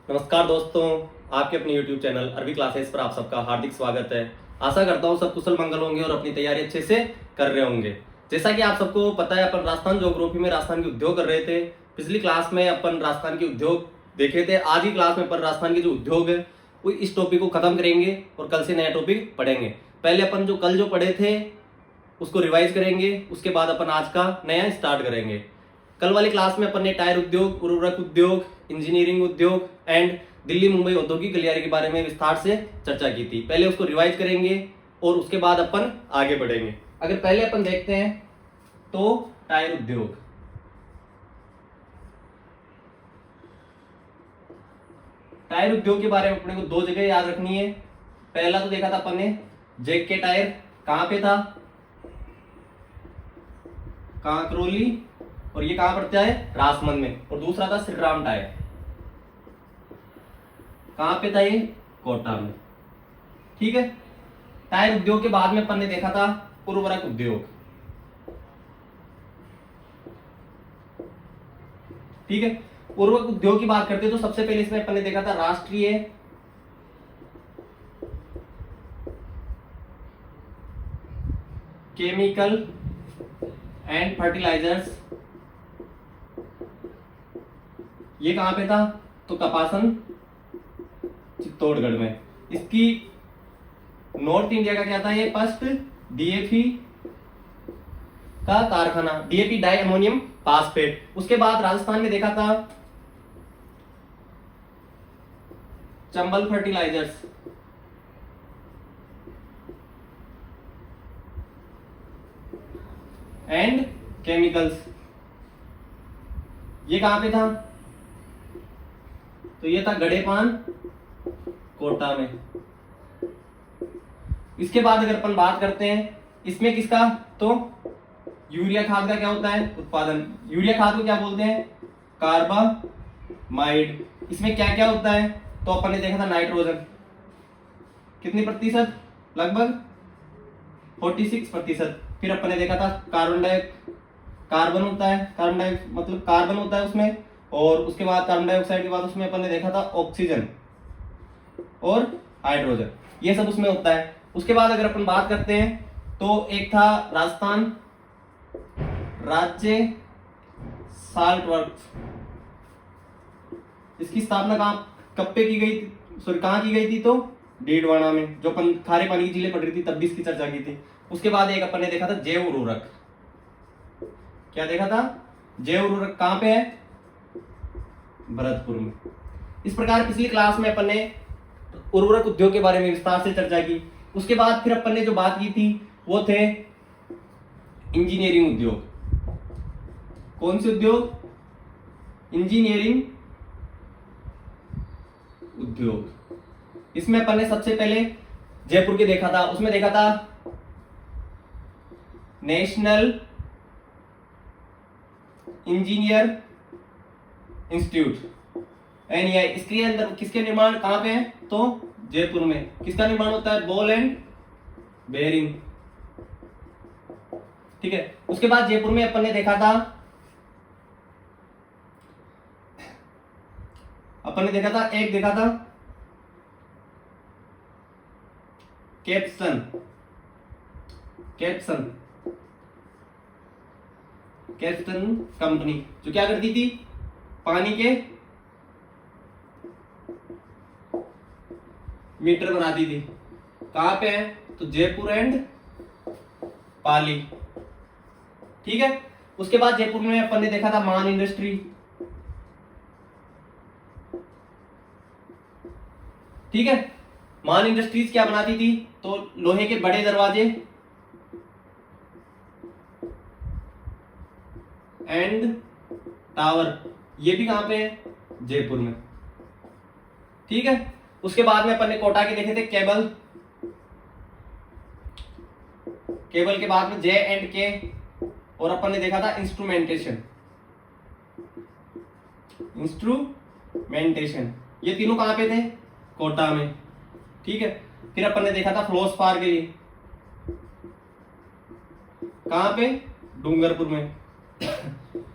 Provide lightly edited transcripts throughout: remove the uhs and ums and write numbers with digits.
नमस्कार दोस्तों, आपके अपने YouTube चैनल अरबी क्लासेस पर आप सबका हार्दिक स्वागत है। आशा करता हूँ सब कुशल मंगल होंगे और अपनी तैयारी अच्छे से कर रहे होंगे। जैसा कि आप सबको पता है, अपन राजस्थान ज्योग्राफी में राजस्थान के उद्योग कर रहे थे। पिछली क्लास में अपन राजस्थान के उद्योग देखे थे। आज की क्लास में अपन राजस्थान के जो उद्योग है वो इस टॉपिक को खत्म करेंगे और कल से नया टॉपिक पढ़ेंगे। पहले अपन जो कल पढ़े थे उसको रिवाइज करेंगे, उसके बाद अपन आज का नया स्टार्ट करेंगे। कल वाली क्लास में अपन ने टायर उद्योग, उर्वरक उद्योग, इंजीनियरिंग उद्योग एंड दिल्ली मुंबई औद्योगिक गलियारे के बारे में विस्तार से चर्चा की थी। पहले उसको रिवाइज करेंगे और उसके बाद अपन आगे बढ़ेंगे। अगर पहले अपन देखते हैं तो टायर उद्योग। टायर उद्योग के बारे में अपने को दो जगह याद रखनी है। पहला तो देखा था अपन ने जैक के टायर, कहां पे था? कांकरोली, और ये कहां पड़ता है? राजमंद में। और दूसरा था श्री राम टायर, कहां पे था? ये कोटा में। ठीक है। टायर उद्योग के बाद में अपन ने देखा था उर्वरक उद्योग। ठीक है। उर्वरक उद्योग की बात करते हैं तो सबसे पहले इसमें अपन ने देखा था राष्ट्रीय केमिकल एंड फर्टिलाइजर्स। ये कहां पे था? तो कपासन, चित्तौड़गढ़ में। इसकी नॉर्थ इंडिया का क्या था? ये फर्स्ट डीएपी का कारखाना, डीएपी डाई अमोनियम फास्फेट। उसके बाद राजस्थान में देखा था चंबल फर्टिलाइजर्स, एंड केमिकल्स। ये कहां पे था? तो ये था गड़ेपान, कोटा में। इसके बाद अगर अपन बात करते हैं इसमें किसका, तो यूरिया खाद का क्या होता है? उत्पादन। यूरिया खाद को क्या बोलते हैं? कार्बामाइड। इसमें क्या क्या होता है? तो अपन ने देखा था नाइट्रोजन, कितनी प्रतिशत? लगभग 46%। फिर अपन ने देखा था कार्बन होता है, मतलब कार्बन होता है उसमें। और उसके बाद कार्बन डाइऑक्साइड के बाद उसमें अपन ने देखा था ऑक्सीजन और हाइड्रोजन, ये सब उसमें होता है। उसके बाद अगर अपन बात करते हैं तो एक था राजस्थान राज्य साल्ट वर्क्स। इसकी स्थापना कब पे की गई? सॉरी, कहां की गई थी? तो डीडवाना में, जो अपन खारे पानी की झीलें पढ़ रही थी तब भी इसकी चर्चा की थी। उसके बाद एक अपन ने देखा था जैव उर्वरक। क्या देखा था? जैव उर्वरक कहां पे है? भरतपुर में। इस प्रकार पिछली क्लास में अपन ने उर्वरक उद्योग के बारे में विस्तार से चर्चा की। उसके बाद फिर अपन ने जो बात की थी वो थे इंजीनियरिंग उद्योग। कौन से उद्योग? इंजीनियरिंग उद्योग। इसमें अपन ने सबसे पहले जयपुर के देखा था। उसमें देखा था नेशनल इंजीनियर इंस्टीट्यूट, एनईआई। इसके अंदर किसके निर्माण कहां पे है? तो जयपुर में। किसका निर्माण होता है? Ball and bearing. ठीक है। उसके बाद जयपुर में अपन ने देखा था एक देखा था कैप्सन कंपनी, जो क्या करती थी? पानी के मीटर बनाती थी। कहां पे है? तो जयपुर एंड पाली। ठीक है। उसके बाद जयपुर में अपन ने देखा था मान इंडस्ट्री। ठीक है। मान इंडस्ट्रीज क्या बनाती थी? तो लोहे के बड़े दरवाजे एंड टावर। ये भी कहां पे है? जयपुर में। ठीक है। उसके बाद में अपन ने कोटा के देखे थे केबल के बाद में जे एंड के। और अपन ने देखा था इंस्ट्रूमेंटेशन। ये तीनों कहां पे थे? कोटा में। ठीक है। फिर अपन ने देखा था फ्लोस्पार के लिए, कहां पे? डूंगरपुर में।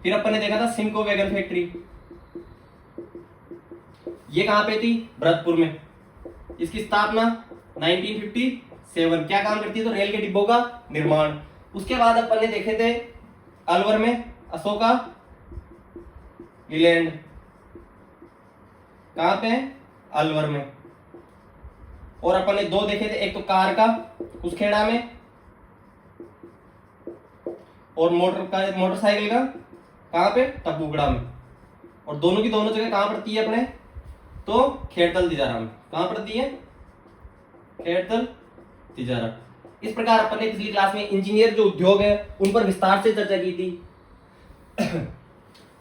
फिर अपन ने देखा था सिमको वैगन फैक्ट्री, ये कहाँ पे थी? भरतपुर में। इसकी स्थापना 1957। क्या काम करती है? तो रेल के डिब्बों का निर्माण। उसके बाद अपन ने देखे थे अलवर में अशोका लीलैंड। कहां पे? अलवर में। और अपन ने दो देखे थे, एक तो कार का कुसखेड़ा में और मोटरसाइकिल का कहां पे? तकबुगड़ा में। और दोनों की दोनों जगह कहां पड़ती है अपने? तो खेड़तल तिजारा में। कहां पड़ती है? खेड़तल तिजारा। इस प्रकार अपन ने पिछली क्लास में इंजीनियर जो उद्योग है उन पर विस्तार से चर्चा की थी।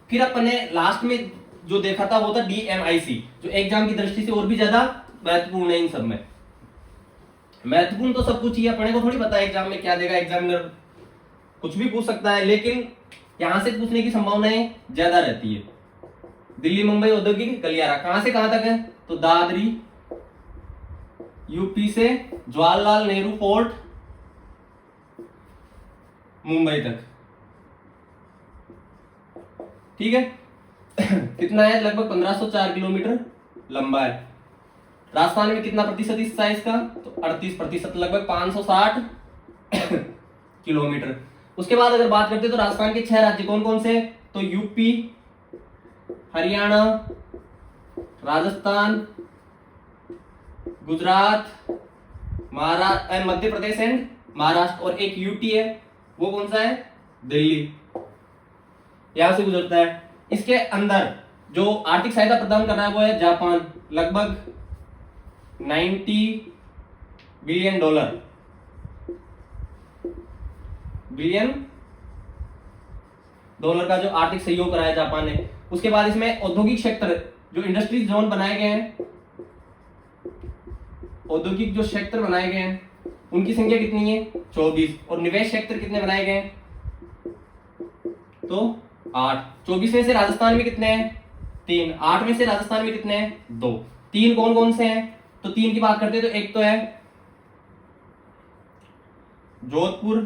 फिर अपन ने लास्ट में जो देखा था वो था DMIC, जो एग्जाम की दृष्टि से और भी ज्यादा महत्वपूर्ण है। इन सब में महत्वपूर्ण तो सब कुछ ही है, अपने को थोड़ी पता है एग्जाम में क्या देगा। एग्जामिनर कुछ भी पूछ सकता है, लेकिन यहां से पूछने की संभावनाएं ज्यादा रहती है। दिल्ली मुंबई औद्योगिक गलियारा कहां से कहां तक है? तो दादरी, यूपी से जवाहरलाल नेहरू पोर्ट मुंबई तक। ठीक है। कितना है? लगभग 1504 किलोमीटर लंबा है। राजस्थान में कितना प्रतिशत हिस्सा है इसका? तो 38%, लगभग 560 किलोमीटर। उसके बाद अगर बात करते हैं तो राजस्थान के 6 राज्य कौन कौन से? तो यूपी, हरियाणा, राजस्थान, गुजरात, महाराष्ट्र, मध्य प्रदेश एंड महाराष्ट्र। और एक यूटी है, वो कौन सा है? दिल्ली। यहां से गुजरता है। इसके अंदर जो आर्थिक सहायता प्रदान कर रहा है वो है जापान, लगभग $90 बिलियन का जो आर्थिक सहयोग करा है जापान ने। उसके बाद इसमें औद्योगिक क्षेत्र, जो इंडस्ट्रीज जोन बनाए गए हैं, औद्योगिक जो क्षेत्र बनाए गए हैं उनकी संख्या कितनी है? 24। और निवेश क्षेत्र कितने बनाए गए हैं? तो 8। 24 में से राजस्थान में कितने हैं? 3। 8 में से राजस्थान में कितने हैं? 2। 3 कौन कौन से हैं? तो 3 की बात करते हैं तो एक तो है जोधपुर,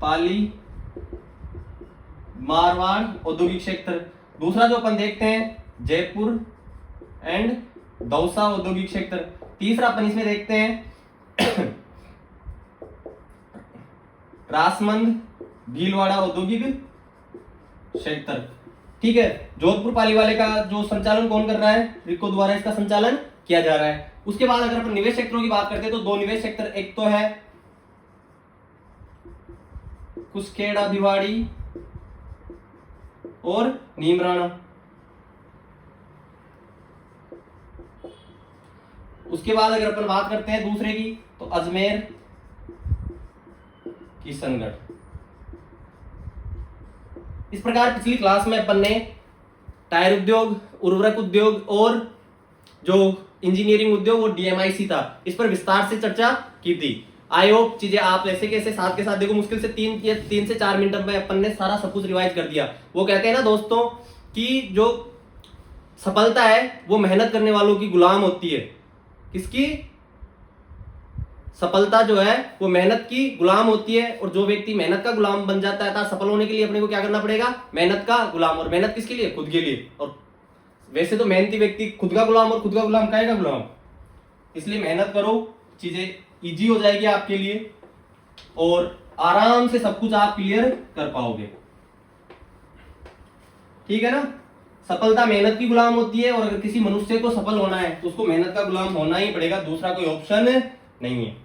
पाली, मारवाड़ औद्योगिक क्षेत्र। दूसरा जो अपन देखते हैं जयपुर एंड दौसा औद्योगिक क्षेत्र। तीसरा अपन इसमें देखते हैं रासमंद, भीलवाड़ा औद्योगिक क्षेत्र। ठीक है। जोधपुर पाली वाले का जो संचालन कौन कर रहा है? रिको द्वारा इसका संचालन किया जा रहा है। उसके बाद अगर अपन निवेश क्षेत्रों की बात करते हैं तो 2 निवेश क्षेत्र, एक तो है कुसखेड़ा भिवाड़ी और नीमराणा। उसके बाद अगर अपन बात करते हैं दूसरे की तो अजमेर, किशनगढ़। इस प्रकार पिछली क्लास में अपन ने टायर उद्योग, उर्वरक उद्योग और जो इंजीनियरिंग उद्योग और DMIC था, इस पर विस्तार से चर्चा की थी। आई होप चीजें आप ऐसे कैसे साथ के साथ देखो, मुश्किल से 3 से 4 मिनट में अपन ने सारा सब कुछ रिवाइज कर दिया। वो कहते हैं ना दोस्तों कि जो सफलता है वो मेहनत करने वालों की गुलाम होती है। किसकी? सफलता जो है वो मेहनत की गुलाम होती है। और जो व्यक्ति मेहनत का गुलाम बन जाता है, सफल होने के लिए अपने को क्या करना पड़ेगा? मेहनत का गुलाम। और मेहनत किसके लिए? खुद के लिए। और वैसे तो मेहनती व्यक्ति खुद का गुलाम, और खुद का गुलाम काहे का गुलाम। इसलिए मेहनत करो, चीजें इजी हो जाएगी आपके लिए और आराम से सब कुछ आप क्लियर कर पाओगे। ठीक है ना। सफलता मेहनत की गुलाम होती है, और अगर किसी मनुष्य को सफल होना है तो उसको मेहनत का गुलाम होना ही पड़ेगा, दूसरा कोई ऑप्शन नहीं है।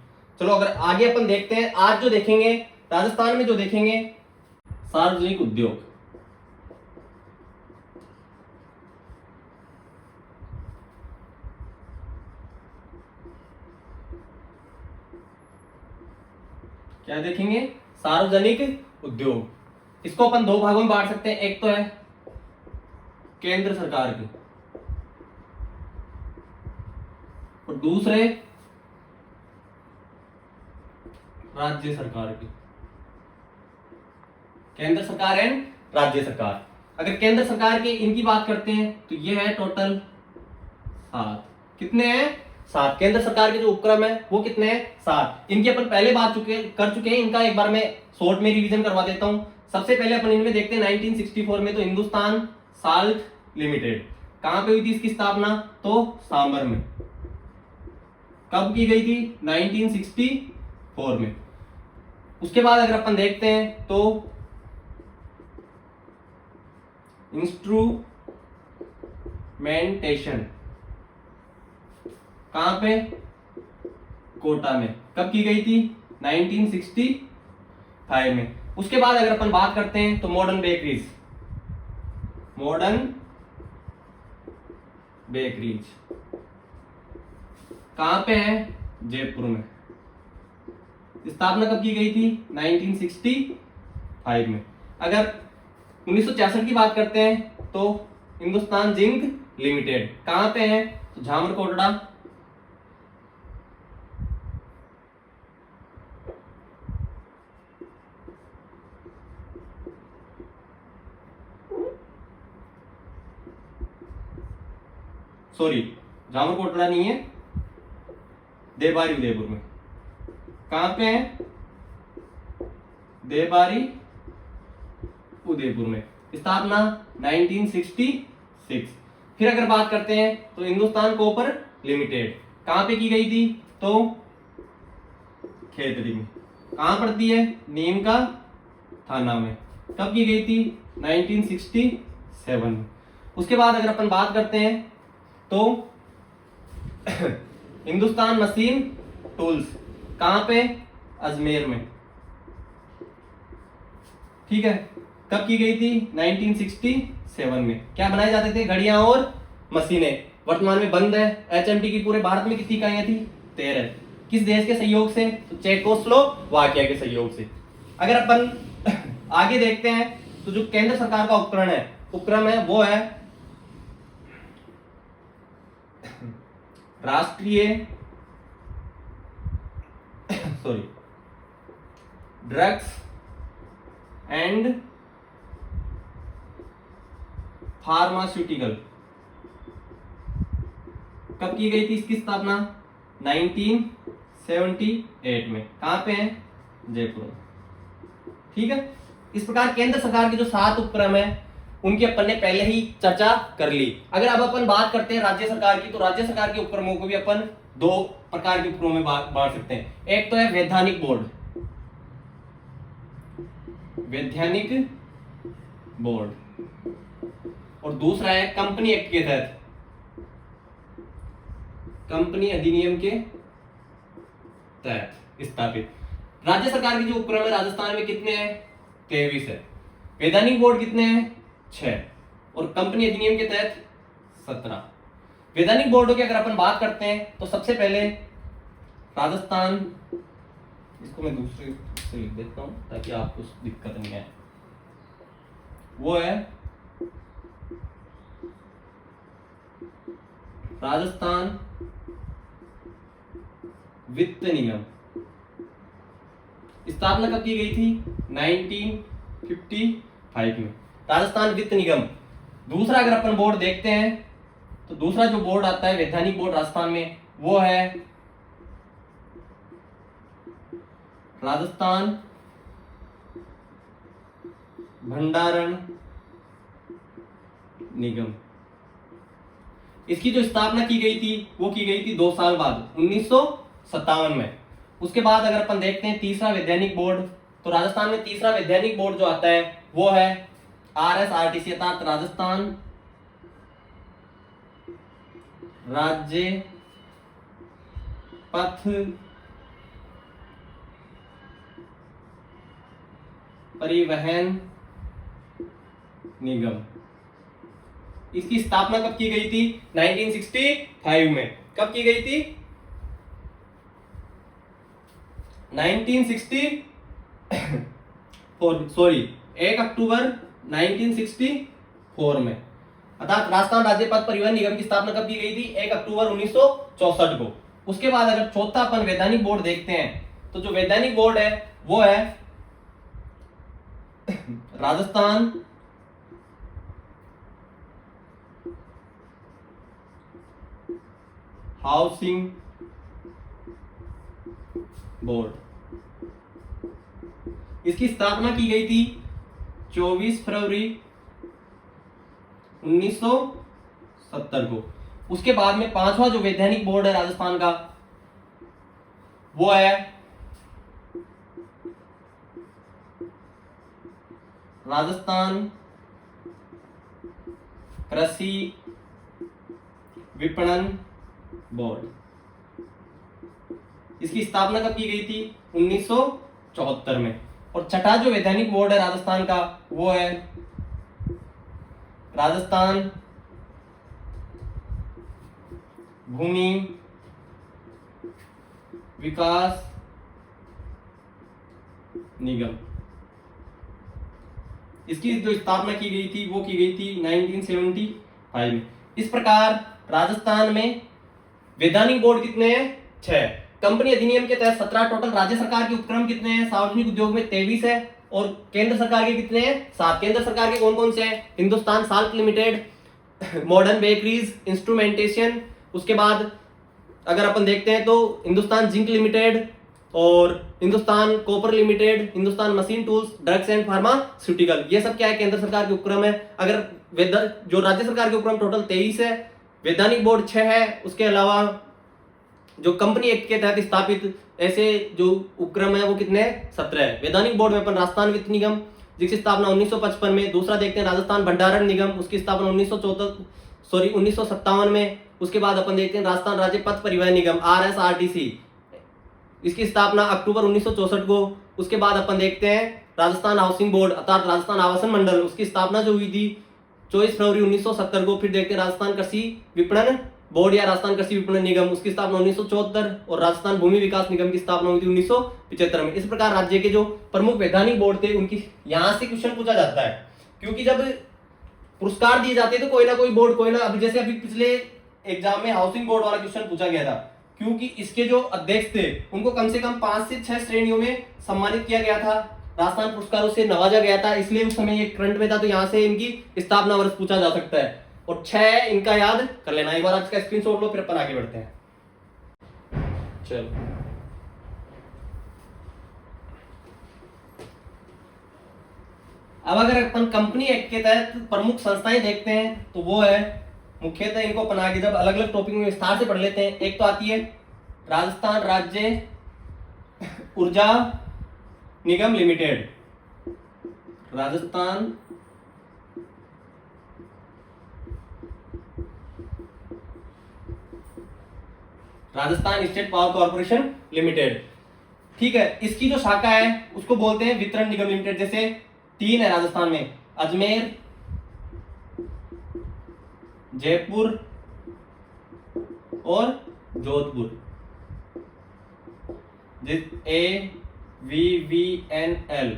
चलो अगर आगे अपन देखते हैं, आज जो देखेंगे राजस्थान में, जो देखेंगे सार्वजनिक उद्योग। क्या देखेंगे? सार्वजनिक उद्योग। इसको अपन 2 भागों में बांट सकते हैं, एक तो है केंद्र सरकार के और दूसरे राज्य सरकार के। केंद्र सरकार एंड राज्य सरकार। अगर केंद्र सरकार के इनकी बात करते हैं तो ये है टोटल 7। कितने हैं? 7। केंद्र सरकार के जो उपक्रम है वो कितने हैं? 7। इनकी अपन पहले बात कर चुके हैं, इनका एक बार मैं शॉर्ट में रिवीजन करवा देता हूं। सबसे पहले अपन इनमें देखते हैं 1964 में तो हिंदुस्तान साल्ट लिमिटेड। कहां पे हुई थी इसकी स्थापना? तो सांबर में। कब की गई थी? 1964 में। उसके बाद अगर अपन देखते हैं तो इंस्ट्रूमेंटेशन कहां पे? कोटा में। कब की गई थी? 1965 में। उसके बाद अगर अपन बात करते हैं तो मॉडर्न बेकरीज कहां पे है? जयपुर में। स्थापना कब की गई थी? 1965 में। अगर 1966 की बात करते हैं तो हिंदुस्तान जिंक लिमिटेड कहां पे है? तो झामरकोटड़ा। सॉरी, झामरकोटड़ा नहीं है, देबारी उदयपुर में। कहां पे है? देबारी उदयपुर में। स्थापना 1966। फिर अगर बात करते हैं तो हिंदुस्तान कॉपर लिमिटेड कहां पे की गई थी? तो खेतड़ी में। कहां पड़ती है? नीम का थाना में। कब की गई थी? 1967 में। उसके बाद अगर अपन बात करते हैं तो हिंदुस्तान मशीन टूल्स कहां पे? अजमेर में। ठीक है। कब की गई थी? 1967 में। क्या बनाए जाते थे? घड़ियां और मशीनें। वर्तमान में बंद है। एचएमटी की पूरे भारत में कितनी इकाइयां थी? 13। किस देश के सहयोग से? तो चेकोस्लोवाकिया के सहयोग से। अगर अपन आगे देखते हैं तो जो केंद्र सरकार का उपक्रम है वो है राष्ट्रीय ड्रग्स एंड फार्मास्यूटिकल। कब की गई थी इसकी स्थापना? 1978 में। कहां पे है? जयपुर में। ठीक है। इस प्रकार केंद्र सरकार के जो 7 उपक्रम है उनकी अपन ने पहले ही चर्चा कर ली। अगर अब अपन बात करते हैं राज्य सरकार की, तो राज्य सरकार के उपक्रमों को भी अपन 2 प्रकार के उपक्रमों में बांट सकते हैं। एक तो है वैधानिक बोर्ड और दूसरा है कंपनी एक्ट के तहत, कंपनी अधिनियम के तहत स्थापित। राज्य सरकार के जो उपक्रम है राजस्थान में कितने हैं? 23 है। वैधानिक बोर्ड कितने हैं? 6। और कंपनी अधिनियम के तहत 17। वैधानिक बोर्डों की अगर अपन बात करते हैं तो सबसे पहले राजस्थान, इसको मैं दूसरे से लिख देता हूं ताकि आपको दिक्कत नहीं आए, वो है राजस्थान वित्त निगम। स्थापना कब की गई थी? 1955 में। राजस्थान वित्त निगम। दूसरा अगर अपन बोर्ड देखते हैं तो दूसरा जो बोर्ड आता है वैधानिक बोर्ड राजस्थान में वो है राजस्थान भंडारण निगम। इसकी जो स्थापना की गई थी वो की गई थी 2 साल बाद 1957 में। उसके बाद अगर अपन देखते हैं तीसरा वैधानिक बोर्ड, तो राजस्थान में तीसरा वैधानिक बोर्ड जो आता है वो है RSRTC अर्थात राजस्थान राज्य पथ परिवहन निगम। इसकी स्थापना कब की गई थी? 1965 में। कब की गई थी? 1 अक्टूबर 1964 में। अर्थात राजस्थान राज्य पथ परिवहन निगम की स्थापना कब की गई थी? 1 अक्टूबर 1964 को। उसके बाद अगर चौथा अपन वैधानिक बोर्ड देखते हैं तो जो वैधानिक बोर्ड है वो है राजस्थान हाउसिंग बोर्ड। इसकी स्थापना की गई थी 24 फरवरी 1970 को। उसके बाद में पांचवा जो वैधानिक बोर्ड है राजस्थान का वो है राजस्थान कृषि विपणन बोर्ड। इसकी स्थापना कब की गई थी? 1974 में। और छठा जो वैधानिक बोर्ड है राजस्थान का वो है राजस्थान भूमि विकास निगम। इसकी जो स्थापना की गई थी वो की गई थी 1975 में। इस प्रकार राजस्थान में वैधानिक बोर्ड कितने हैं? 6। कंपनी अधिनियम के तहत 17। टोटल राज्य सरकार के उपक्रम कितने हैं? सार्वजनिक उद्योग में 23 है। और केंद्र सरकार के कितने हैं? 7। केंद्र सरकार के कौन कौन से हैं? Hindustan salt limited, modern bakeries, instrumentation. उसके बाद अगर अपन देखते हैं तो हिंदुस्तान जिंक लिमिटेड और Hindustan copper limited, Hindustan machine tools, drugs and pharmaceutical, ये सब क्या है? केंद्र सरकार के उपक्रम है। अगर जो राज्य सरकार के उपक्रम टोटल 23 है, वैधानिक बोर्ड 6 है। उसके अलावा जो कंपनी एक्ट के तहत स्थापित ऐसे जो उपक्रम है वो कितने हैं? 17 है। वैधानिक बोर्ड में अपन राजस्थान वित्त निगम जिसकी स्थापना 1955 में। दूसरा देखते हैं राजस्थान भंडारण निगम, उसकी स्थापना 1957 में। उसके बाद अपन देखते हैं राजस्थान राज्य पथ परिवहन निगम RSRTC, इसकी स्थापना अक्टूबर 1964 को। उसके बाद अपन देखते हैं राजस्थान हाउसिंग बोर्ड अर्थात राजस्थान आवासन मंडल, उसकी स्थापना जो हुई थी 24 फरवरी 1970 को। फिर देखते हैं राजस्थान कृषि विपणन बोर्ड या राजस्थान कृषि विपणन निगम, उसकी स्थापना 1974। और राजस्थान भूमि विकास निगम की स्थापना हुई थी 1975 में। इस प्रकार राज्य के जो प्रमुख वैधानिक बोर्ड थे उनकी यहां से क्वेश्चन पूछा जाता है, क्योंकि जब पुरस्कार दिए जाते हैं तो कोई ना कोई बोर्ड, कोई ना, अभी जैसे अभी पिछले एग्जाम में हाउसिंग बोर्ड वाला क्वेश्चन पूछा गया था, क्योंकि इसके जो अध्यक्ष थे उनको कम से कम 5 से 6 श्रेणियों में सम्मानित किया गया था, राजस्थान पुरस्कारों से नवाजा गया था, इसलिए उस समय ये करंट में था, तो यहाँ से इनकी स्थापना वर्ष पूछा जा सकता है। और 6 इनका याद कर लेना। एक बार आज का स्क्रीनशॉट लो, फिर अपन आगे बढ़ते हैं। चलो अब अगर अपन कंपनी एक्ट के तहत प्रमुख संस्थाएं देखते हैं तो वो है मुख्यतः, इनको अपन आगे जब अलग अलग टॉपिक में विस्तार से पढ़ लेते हैं। एक तो आती है राजस्थान राज्य ऊर्जा निगम limited, Rajasthan Rajasthan state power corporation limited. ठीक है, इसकी जो शाखा है उसको बोलते हैं वितरण निगम लिमिटेड। जैसे 3 है राजस्थान में, अजमेर, जयपुर और जोधपुर, AVVNL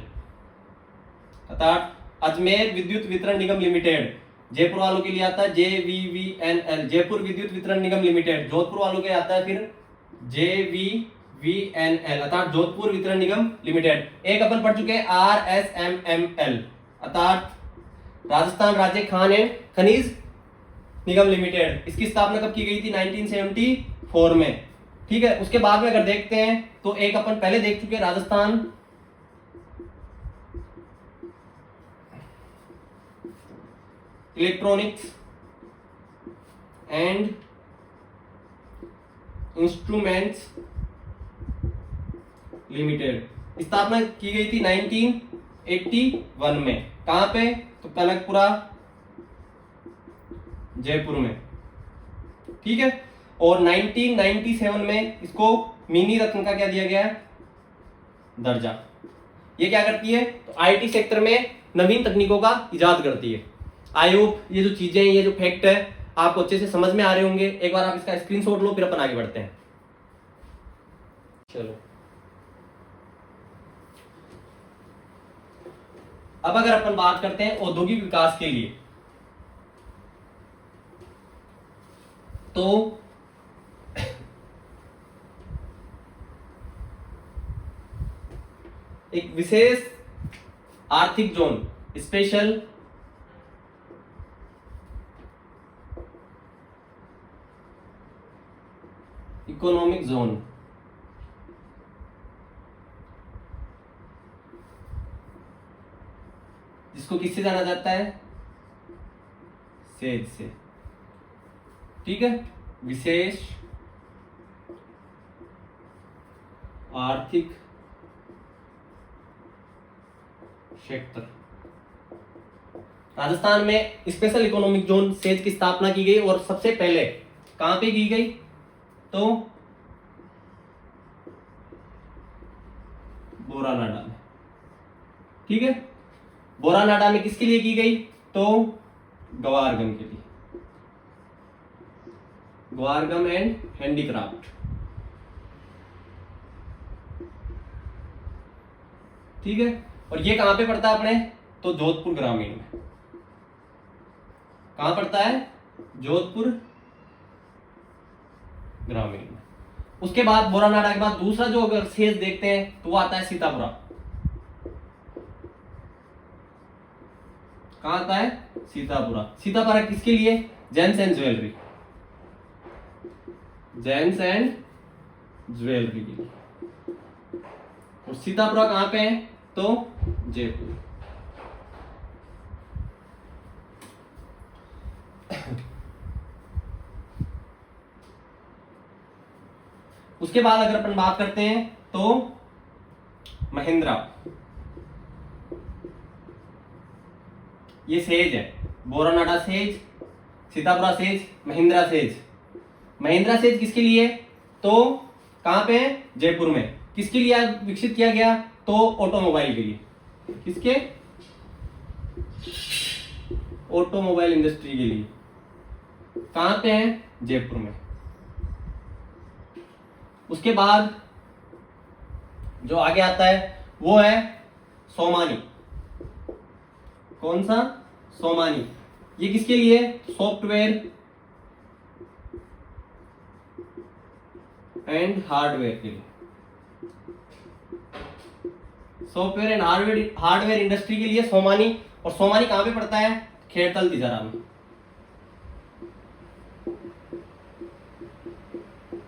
अर्थात अजमेर विद्युत वितरण निगम लिमिटेड। जयपुर वालों के लिए आता है JVVNL, जयपुर विद्युत वितरण निगम लिमिटेड। जोधपुर वालों के आता है फिर JVVNL अर्थात जोधपुर वितरण निगम लिमिटेड। एक अपन पढ़ चुके हैं RSMML अर्थात राजस्थान राज्य खान एवं खनिज निगम लिमिटेड। इसकी स्थापना कब की गई थी? 1974 में। ठीक है, उसके बाद में अगर देखते हैं तो एक अपन पहले देख चुके हैं Rajasthan electronics and instruments limited. स्थापना की गई थी 1981 में। कहां पे? तो कनकपुरा, जयपुर में। ठीक है, और 1997 में इसको मिनी रत्न का क्या दिया गया है? दर्जा। ये क्या करती है? तो आईटी सेक्टर में नवीन तकनीकों का इजाद करती है। आई होप ये जो चीजें, ये जो फैक्ट है आपको अच्छे से समझ में आ रहे होंगे। एक बार आप इसका स्क्रीनशॉट लो, फिर अपन आगे बढ़ते हैं। चलो अब अगर अपन बात करते हैं औद्योगिक विकास के लिए, तो एक विशेष आर्थिक जोन, स्पेशल इकोनॉमिक जोन, जिसको किससे जाना जाता है? सेज से। ठीक है, विशेष आर्थिक क्षेत्र। राजस्थान में स्पेशल इकोनॉमिक जोन सेज की स्थापना की गई और सबसे पहले कहां पे की गई? तो बोरानाडा में। ठीक है, बोरानाडा में किसके लिए की गई? तो गवारगम के लिए, गवारगम एंड हैंडीक्राफ्ट। ठीक है, और ये कहां पे पड़ता है अपने? तो जोधपुर ग्रामीण में। कहां पड़ता है? जोधपुर ग्रामीण में। उसके बाद बोरानाडा के बाद दूसरा जो अगर सेज देखते हैं तो वो आता है सीतापुरा। कहां आता है? सीतापुरा। सीतापुरा किसके लिए? James and jewellery, James and jewellery के लिए। और सीतापुरा कहां पे है? तो जयपुर। उसके बाद अगर अपन बात करते हैं तो महिंद्रा, ये सेज है। Boranada says, Sitapura says, Mahindra says. Mahindra says किसके लिए? तो कहां पे है? जयपुर में। किसके लिए विकसित किया गया? तो ऑटोमोबाइल के लिए। किसके? ऑटोमोबाइल इंडस्ट्री के लिए। कहां पे है? जयपुर में। उसके बाद जो आगे आता है वो है सोमानी। कौन सा? सोमानी। ये किसके लिए? सॉफ्टवेयर एंड हार्डवेयर के लिए। सॉफ्टवेयर एंड हार्डवेयर इंडस्ट्री के लिए सोमानी। और सोमानी कहां पे पड़ता है? खेड़तल तिजारा में।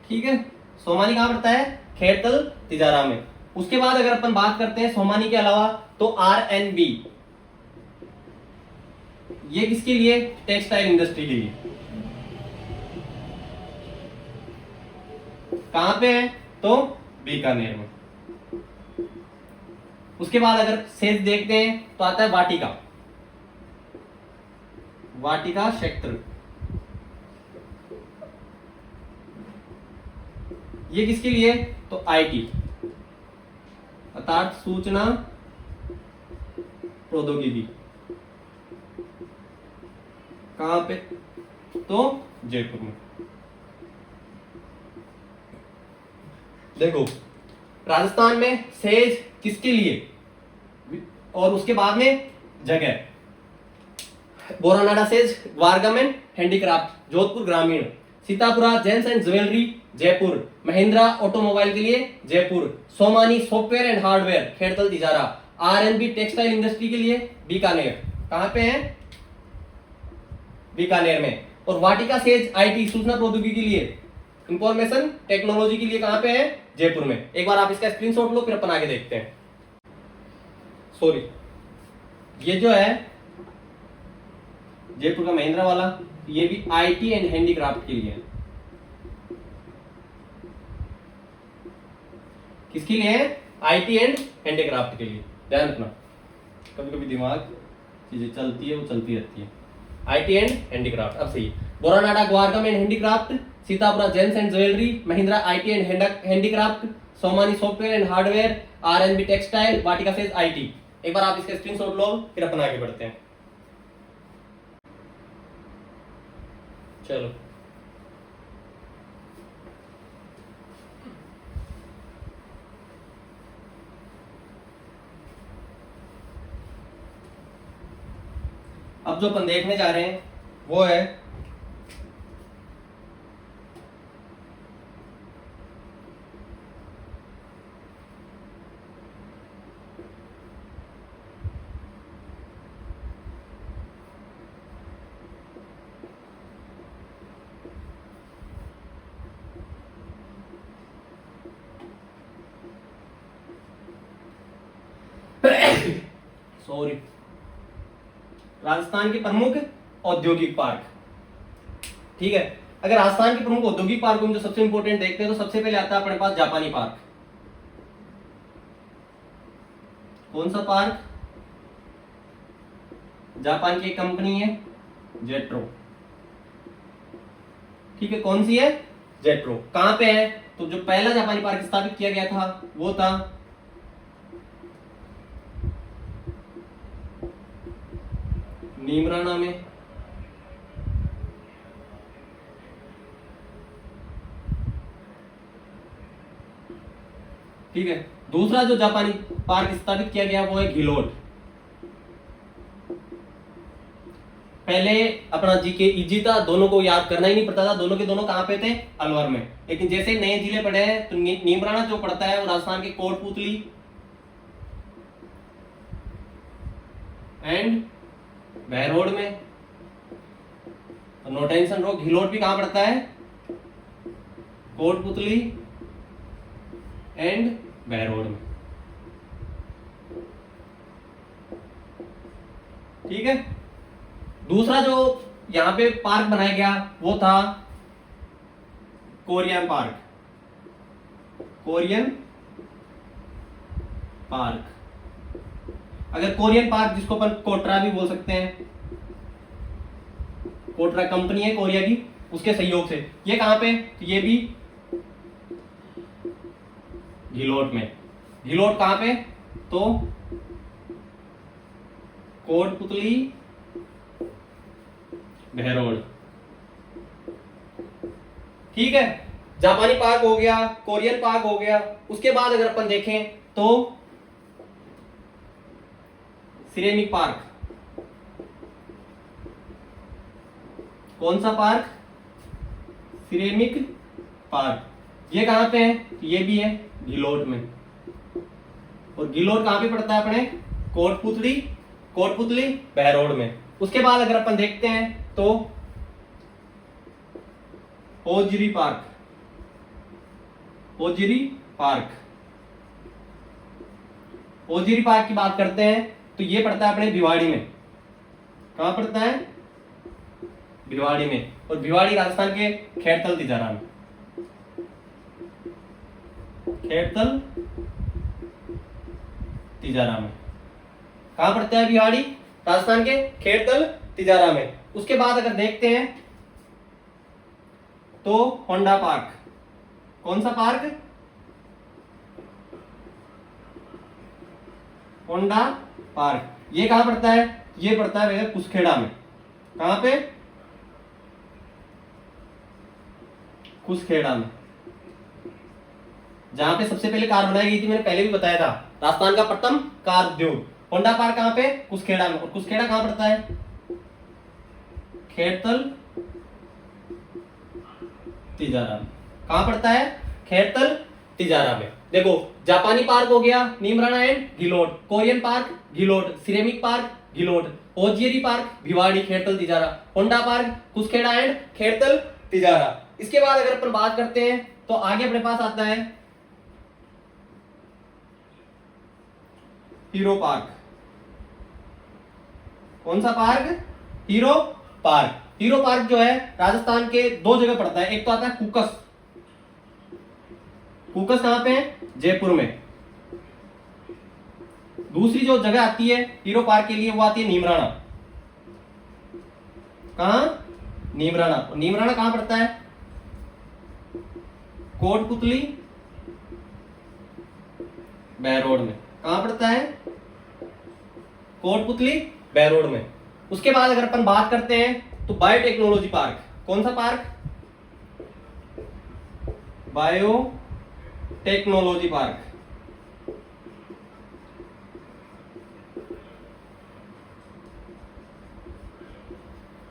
ठीक है, सोमानी कहां पड़ता है? खेड़तल तिजारा में। उसके बाद अगर अपन बात करते हैं सोमानी के अलावा तो आरएनबी, ये किसके लिए? टेक्सटाइल इंडस्ट्री के लिए। कहां पे है? तो बीकानेर में। उसके बाद अगर सेज देखते हैं तो आता है वाटिका, वाटिका क्षेत्र। ये किसके लिए? तो आईटी अर्थात सूचना प्रौद्योगिकी। कहां पे? तो जयपुर में। देखो, राजस्थान में सेज किसके लिए और उसके बाद में जगह। बोरानाडा सेज, वारगम एंड हैंडीक्राफ्ट, जोधपुर ग्रामीण। Sitapura gems and jewellery, Jaipur. Mahindra automobile के लिए, Jaipur. Somani software and hardware, Khedtal Tijara. RNB textile industry के लिए, बीकानेर। कहां पे है? बीकानेर में। और वाटिका सेज आईटी सूचना प्रौद्योगिकी के लिए, इंफॉर्मेशन टेक्नोलॉजी के लिए कहां पे है? जयपुर में। एक बार आप इसका स्क्रीनशॉट लो, फिर अपन आगे देखते हैं। सॉरी, ये जो है जयपुर का महिंद्रा वाला, ये भी आईटी एंड हैंडीक्राफ्ट के लिए है। किसके लिए है? आईटी एंड हैंडीक्राफ्ट के लिए। ध्यान रखना, कभी कभी दिमाग चीजें चलती है, वो चलती रहती है। IT and handicraft. अब सही, Boranada guar gum and handicraft, Sitapura gems and jewellery, Mahindra IT and handicraft, Somani software and hardware, RNB textile, Vatika says IT. एक बार आप इसका स्क्रीनशॉट लो, फिर अपन आगे बढ़ते हैं। चलो, अब जो अपन देखने जा रहे हैं वो है सॉरी, राजस्थान के प्रमुख औद्योगिक पार्क। ठीक है, अगर राजस्थान के प्रमुख औद्योगिक पार्कों में जो सबसे इंपॉर्टेंट देखते हैं तो सबसे पहले आता है अपने पास जापानी पार्क। कौन सा पार्क? जापान की एक कंपनी है जेट्रो, ठीक है, कौन सी है? जेट्रो। कहां पे है? तो जो पहला जापानी पार्क स्थापित किया गया था वो था नीमराना में। ठीक है, दूसरा जो जापानी पार्क स्थापित किया गया वो है घिलोट। पहले अपना जीके इजी था, दोनों को याद करना ही नहीं पड़ता था, दोनों के दोनों कहां पे थे? अलवर में। लेकिन जैसे नए जिले पड़े हैं तो नीमराना जो पड़ता है वो राजस्थान के कोटपुतली एंड बहरोड में। तो नो टेंशन रो, घिलोट भी कहां पड़ता है? कोटपुतली एंड बहरोड में। ठीक है, दूसरा जो यहां पे पार्क बनाया गया वो था कोरियन पार्क। कोरियन पार्क, अगर कोरियन पार्क जिसको अपन कोटरा भी बोल सकते हैं, कोटरा कंपनी है कोरिया की, उसके सहयोग से। ये कहां पे? तो ये भी घिलोट में। घिलोट कहां पे? तो कोटपुतली बहरोड। ठीक है, जापानी पार्क हो गया, कोरियन पार्क हो गया। उसके बाद अगर अपन देखें तो सिरेमिक पार्क। कौन सा पार्क? Ceramic park. ये कहां पे है? ये भी है घिलोट में। और घिलोट कहां पे पड़ता है अपने? कोटपुतली बहरोड में। उसके बाद अगर अपन देखते हैं तो ओजिरी पार्क। ओजिरी पार्क की बात करते हैं तो ये पड़ता है अपने भिवाड़ी में। कहां पड़ता है? भिवाड़ी में। और भिवाड़ी राजस्थान के खेड़तल तिजारा में। खेड़तल तिजारा में कहां पड़ता है भिवाड़ी? राजस्थान के खेड़तल तिजारा में। उसके बाद अगर देखते हैं तो होंडा पार्क। कौन सा पार्क? Honda park. ये कहां पड़ता है? ये पड़ता है भैया कुसखेड़ा में। कहां पे? कुसखेड़ा में, जहां पे सबसे पहले कार बनाई गई थी। मैंने पहले भी बताया था, राजस्थान का प्रथम कार उद्योग। होंडा पार्क कहां पे? कुसखेड़ा में। और कुसखेड़ा कहां पड़ता है? खेड़तल तिजारा में। कहां पड़ता है? खेड़तल तिजारा में। देखो, जापानी पार्क हो गया Neemrana and Ghilot, Korean park Ghilot, ceramic park Ghilot, hosiery park Bhiwadi Khedtal Tijara, Honda park Kuskheda and Khedtal Tijara. इसके बाद अगर अपन बात करते हैं तो आगे अपने पास आता है हीरो पार्क। कौन सा park? Hero park. Hero park जो है राजस्थान के दो जगह पड़ता है। एक तो आता है कुकस। कुकस कहां पे है? जयपुर में। दूसरी जो जगह आती है हीरो पार्क के लिए वो आती है नीमराना। कहां? नीमराना। और नीमराना कहां पड़ता है? कोटपुतली बहरोड में। कहां पड़ता है? कोटपुतली बहरोड में। उसके बाद अगर अपन बात करते हैं तो बायोटेक्नोलॉजी पार्क। कौन सा पार्क? Biotechnology park.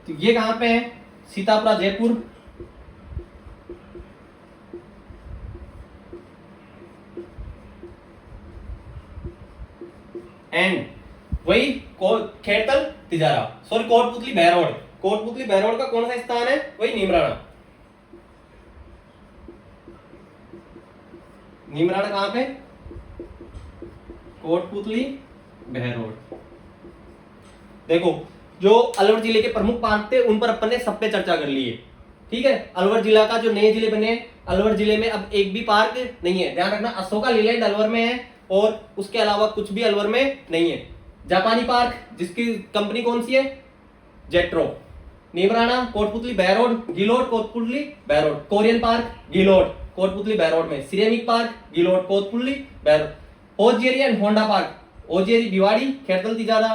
तो ये कहां पे है? सीतापुरा जयपुर। एंड वही खेड़तल तिजारा, सॉरी कोटपुतली बहरोड। कोटपुतली बहरोड का कौन सा स्थान है? वही नीमराना। नीमराना कहां पे? कोटपुतली बहरोड। देखो, जो अलवर जिले के प्रमुख पार्क थे उन पर अपन ने सब पे चर्चा कर ली है। ठीक है। अलवर जिला का जो नए जिले बने, अलवर जिले में अब एक भी पार्क नहीं है, ध्यान रखना। अशोका लीलैंड अलवर में है और उसके अलावा कुछ भी अलवर में नहीं है। जापानी पार्क जिसकी कंपनी कौन सी है, JETRO. Neemrana Kotputli Behror, Ghilot Kotputli Behror. Korean park Ghilot Kotputli Behror में। Ceramic park Ghilot Kotputli Behror. Hosiery and Honda park, hosiery Bhiwadi Khedtal Tijara.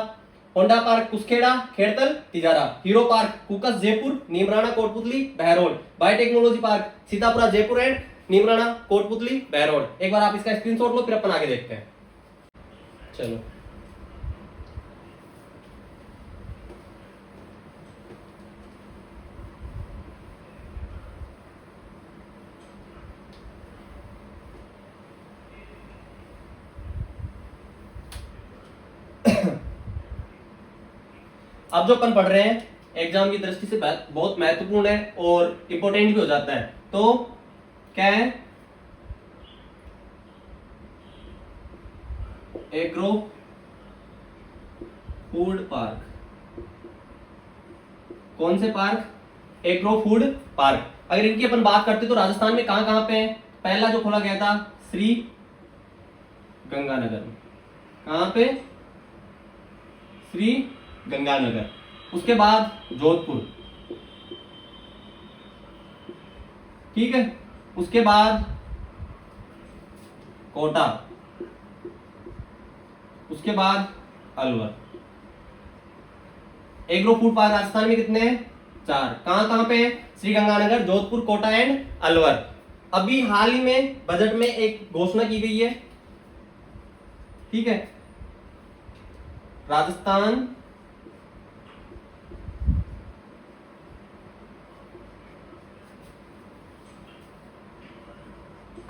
Honda park Kuskheda Khedtal Tijara. Hero park Kukas Jaipur, Neemrana Kotputli Behror. Biotechnology park Sitapura Jaipur and Neemrana Kotputli Behror. एक बार आप इसका स्क्रीनशॉट लो, फिर अपन आगे देखते हैं। चलो अब जो अपन पढ़ रहे हैं एग्जाम की दृष्टि से बहुत महत्वपूर्ण है और इंपॉर्टेंट भी हो जाता है। तो क्या है, एग्रो फूड पार्क। कौन से पार्क, एग्रो फूड पार्क। अगर इनकी अपन बात करते तो राजस्थान में कहां कहां पे है। पहला जो खोला गया था श्री गंगानगर में। कहां पे, श्री गंगानगर। उसके बाद जोधपुर, ठीक है। उसके बाद कोटा, उसके बाद Alwar. Agro food park Rajasthan में कितने हैं, 4। कहां कहां पे है, श्री गंगानगर, जोधपुर, कोटा एंड अलवर। अभी हाल ही में बजट में एक घोषणा की गई है, ठीक है। राजस्थान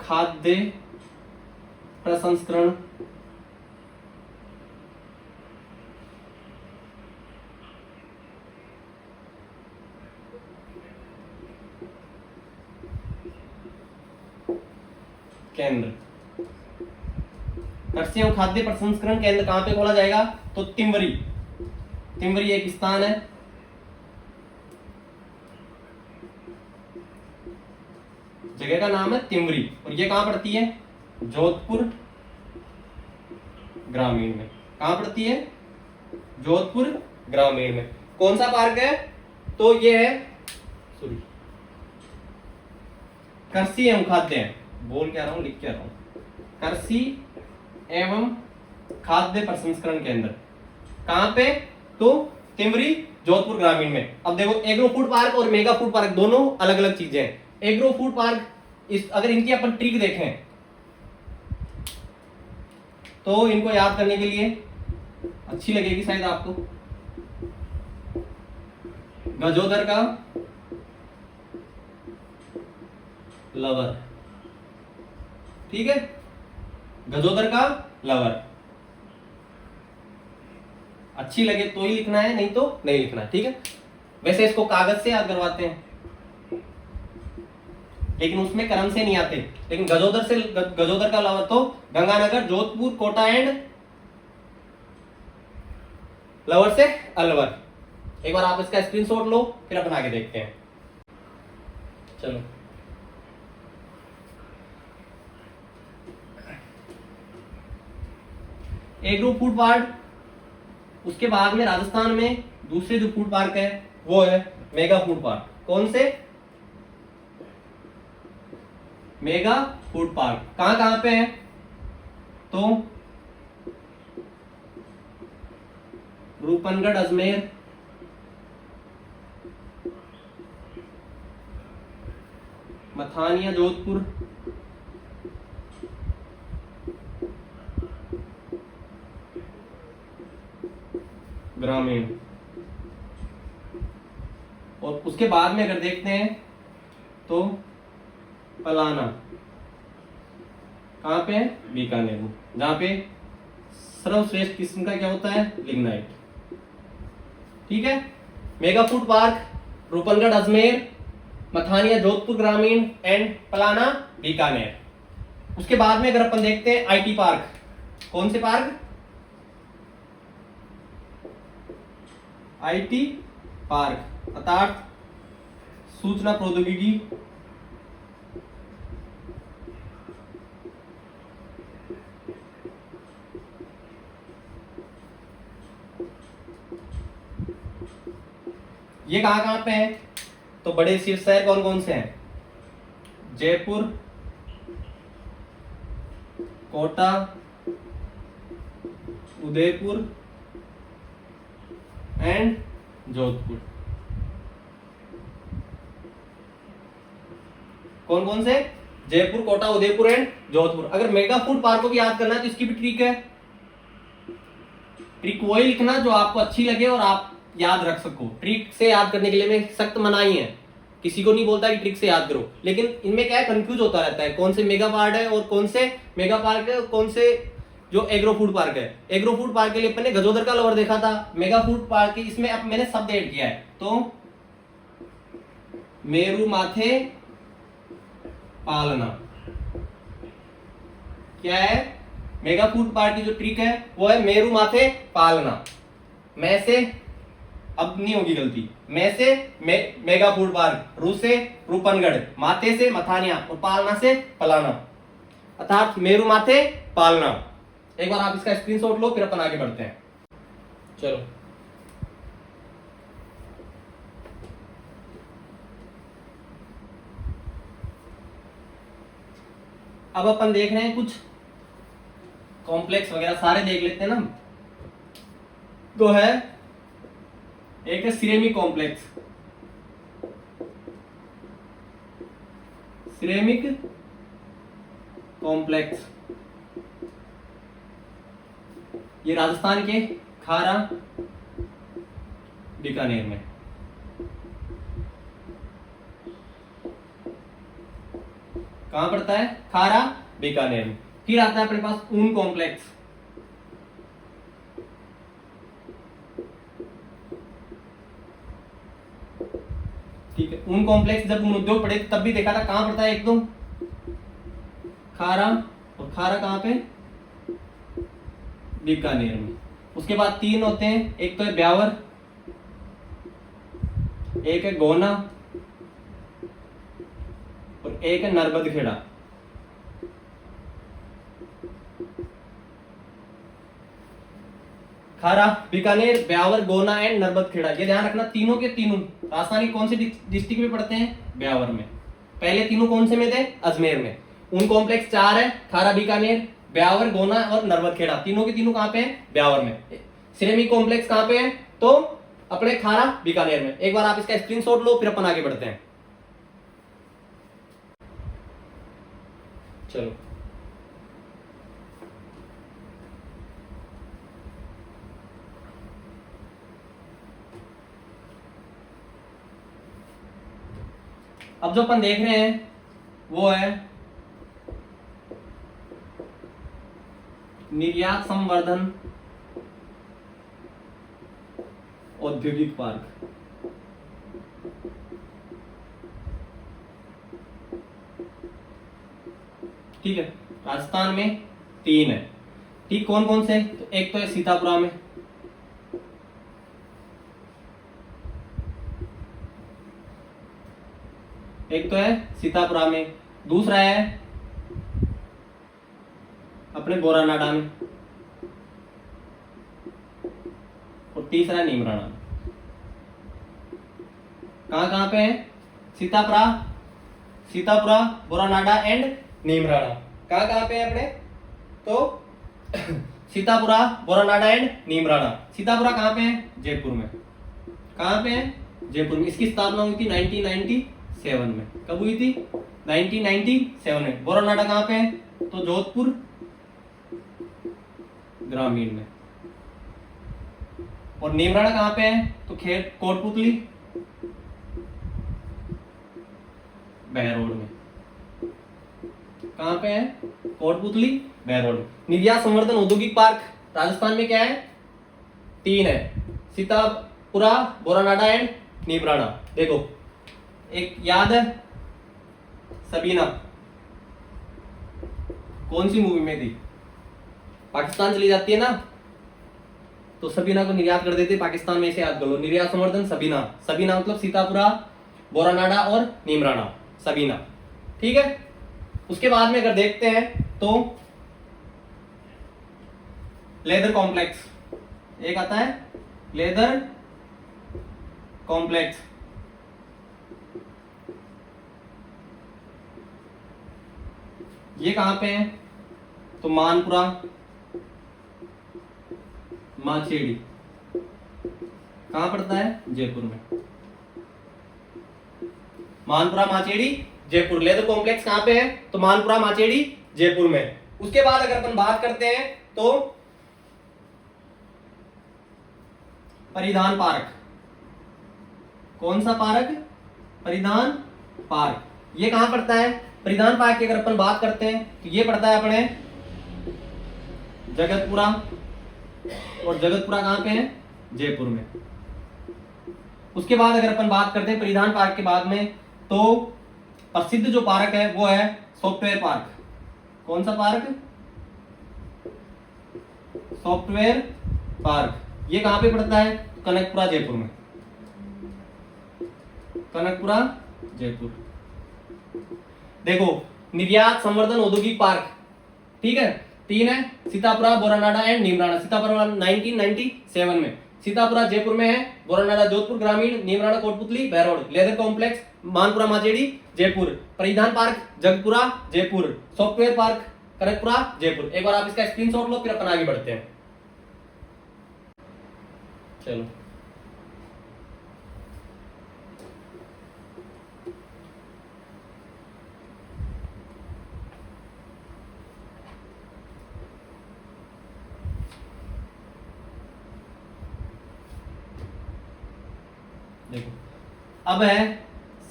खाद्य प्रसंस्करण केंद्र, कृषि एवं खाद्य प्रसंस्करण केंद्र कहां पे खोला जाएगा, तो तिमवरी। तिमवरी एक स्थान है, जगह का नाम है तिमवरी, और ये कहां पड़ती है, जोधपुर ग्रामीण में। कहां पड़ती है, जोधपुर ग्रामीण में। कौन सा पार्क है, तो ये है कृषि एवं खाद्य, बोल क्या रहा हूं, लिख क्या रहा हूं, कृषि एवं खाद्य प्रसंस्करण केंद्र। कहां पे, तो तिमवरी, जोधपुर ग्रामीण में। अब देखो एग्रो फूड पार्क और मेगा फूड पार्क दोनों अलग अलग चीजें हैं। एग्रो फूड पार्क अगर इनकी अपन ट्रिक देखें तो इनको याद करने के लिए अच्छी लगेगी शायद आपको। गजोदर का लवर, ठीक है, गजोदर का लवर। अच्छी लगे तो ही लिखना है, नहीं तो नहीं लिखना है, ठीक है। वैसे इसको कागज से याद करवाते हैं लेकिन उसमें क्रम से नहीं आते। लेकिन गजोदर से, गजोदर का लवर तो गंगानगर, जोधपुर, कोटा एंड लवर से अलवर। एक बार आप इसका स्क्रीनशॉट लो, फिर अपन आगे देखते हैं। चलो एग्रो फूड पार्क, उसके बाद में राजस्थान में दूसरे जो फूड पार्क है वो है मेगा फूड पार्क। कौन से, मेगा फूड पार्क। कहां कहां पे है, तो रूपनगढ़ अजमेर, मथानिया जोधपुर, ग्रामीण। और उसके बाद में अगर देखते हैं तो पलाना, कहां पे है, बीकानेर में, जहां पे सर्वश्रेष्ठ किस्म का क्या होता है, लिग्नाइट, ठीक है। Mega food park Roopangarh Ajmer, Mathania Jodhpur ग्रामीण एंड पलाना बीकानेर। उसके बाद में अगर अपन देखते हैं आईटी पार्क। कौन से पार्क, आईटी पार्क अर्थात सूचना प्रौद्योगिकी ये कहाँ कहाँ पे है? तो बड़े शीर्ष शहर कौन कौन से हैं? जयपुर, कोटा, उदयपुर एंड जोधपुर। कौन कौन से? जयपुर, कोटा, उदयपुर एंड जोधपुर। अगर मेगा फूड पार्क को भी याद करना है तो इसकी भी ट्रिक है। ट्रिक वही लिखना जो आपको अच्छी लगे और आप याद रख सको। ट्रिक से याद करने के लिए मैं सख्त मनाही है, किसी को नहीं बोलता कि ट्रिक से याद करो, लेकिन इनमें क्या है, कंफ्यूज होता रहता है कौन से मेगा पार्क है और कौन से मेगा पार्क है और कौन से जो एग्रो फूड पार्क है। एग्रो फूड पार्क के लिए अपने गजोदर का लोअर देखा था। मेगा फूड पार्क के इसमें अब मैंने शब्द ऐड किया है, तो मेरू माथे पालना। क्या है? मेगा फूड पार्क की जो ट्रिक है वो है मेरू माथे पालना। मैं से अब नहीं होगी गलती, मैं से मेगा फूड पार्क, रू से रूपनगढ़, माथे से मथानिया और पालना से पलाना, अर्थात मेरू माथे पालना। एक बार आप इसका स्क्रीनशॉट लो, फिर अपन आगे बढ़ते हैं। चलो अब अपन देख रहे हैं कुछ कॉम्प्लेक्स वगैरह सारे देख लेते हैं ना। तो है एक है सिरेमिक कॉम्प्लेक्स, सिरेमिक कॉम्प्लेक्स, ये राजस्थान के खारा बीकानेर में। कहां पड़ता है? खारा बीकानेर में। फिर आता है अपने पास ऊन कॉम्प्लेक्स, ठीक है। ऊन कॉम्प्लेक्स जब ऊन उद्योग पढ़े तब भी देखा था, कहां पड़ता है? एक तो खारा, और खारा कहां पे? बीकानेर में। उसके बाद तीन होते हैं, एक तो है ब्यावर, एक है गोना और एक है नर्मदखेड़ा। खारा, बीकानेर, ब्यावर, गोना एंड नर्मदखेड़ा। ये ध्यान रखना, तीनों के तीनों राजस्थान के कौन से डिस्ट्रिक्ट में पड़ते हैं? ब्यावर में। पहले तीनों कौन से में थे? अजमेर में। ऊन कॉम्प्लेक्स चार है, खारा, बीकानेर, ब्यावर, गोना और नर्मदखेड़ा। तीनों के तीनों कहां पे हैं? ब्यावर में। सिरेमिक कॉम्प्लेक्स कहां पे है? तो अपने खारा बीकानेर में। एक बार आप इसका स्क्रीनशॉट लो, फिर अपन आगे बढ़ते हैं। चलो अब जो अपन देख रहे हैं वो है निर्यात संवर्धन औद्योगिक पार्क। ठीक है, राजस्थान में तीन है। ठीक, कौन कौन से? तो एक तो है सीतापुरा में, एक तो है सीतापुरा में, दूसरा है अपने बोरानाडा में और तीसरा है नीमराणा में। कहां कहां पे है? सीतापुरा, सीतापुरा, बोरानाडा एंड नीमराणा। कहां कहां पे है अपने? तो सीतापुरा, बोरानाडा एंड नीमराणा। सीतापुरा कहां पे है? जयपुर में। कहां पे है? जयपुर में। इसकी स्थापना हुई थी 1997 में। कब हुई थी? 1997 में। बोरानाडा कहां पे है? तो जोधपुर ग्रामीण में। और नीमराणा कहां पे है? तो खेत कोटपुतली बहरोड में। कहां पे है? कोटपुतली बहरोड। निर्यात संवर्धन औद्योगिक पार्क राजस्थान में क्या है? तीन है, सीतापुरा, बोरानाडा एंड नीमराणा। देखो, एक याद है सबीना, कौन सी मूवी में थी? पाकिस्तान चली जाती है ना, तो सबीना को निर्यात कर देते पाकिस्तान में, से याद कर लो। निर्यात संवर्धन सबीना, सबीना मतलब सीतापुरा, बोरानाडा और नीमराना, सबीना। ठीक है, उसके बाद में अगर देखते हैं तो लेदर कॉम्प्लेक्स, एक आता है लेदर कॉम्प्लेक्स। ये कहां पे है? तो मानपुरा माछेड़ी। कहां पड़ता है? जयपुर में। मानपुरा माछेड़ी जयपुर। लेदर कॉम्प्लेक्स कहां पे है? तो मानपुरा माछेड़ी जयपुर में। उसके बाद अगर अपन बात करते हैं तो परिधान पार्क। कौन सा पार्क? परिधान पार्क। ये कहां पड़ता है? परिधान पार्क की अगर अपन बात करते हैं तो ये पड़ता है अपने जगतपुरा, और जगतपुरा कहां पे है? जयपुर में। उसके बाद अगर अपन बात करते हैं परिधान पार्क के बाद में तो प्रसिद्ध जो पार्क है वो है सॉफ्टवेयर पार्क। कौन सा पार्क? Software park. ये कहां पे पड़ता है? कनकपुरा जयपुर में। कनकपुरा जयपुर। देखो, निर्यात संवर्धन औद्योगिक पार्क, ठीक है, 3 है, सीतापुरा, बोरानाडा एंड नीमराना। सीतापुरा 1997 में, सीतापुरा जयपुर में है, बोरानाडा जोधपुर ग्रामीण, नीमराना कोटपुतली बहरोड। Leather complex Manpura Macheri Jaipur. परिधान park Jagatpura Jaipur. Software park Kanakpura Jaipur. एक बार आप इसका स्क्रीनशॉट लो, फिर अपन आगे बढ़ते हैं। चलो, देखो अब है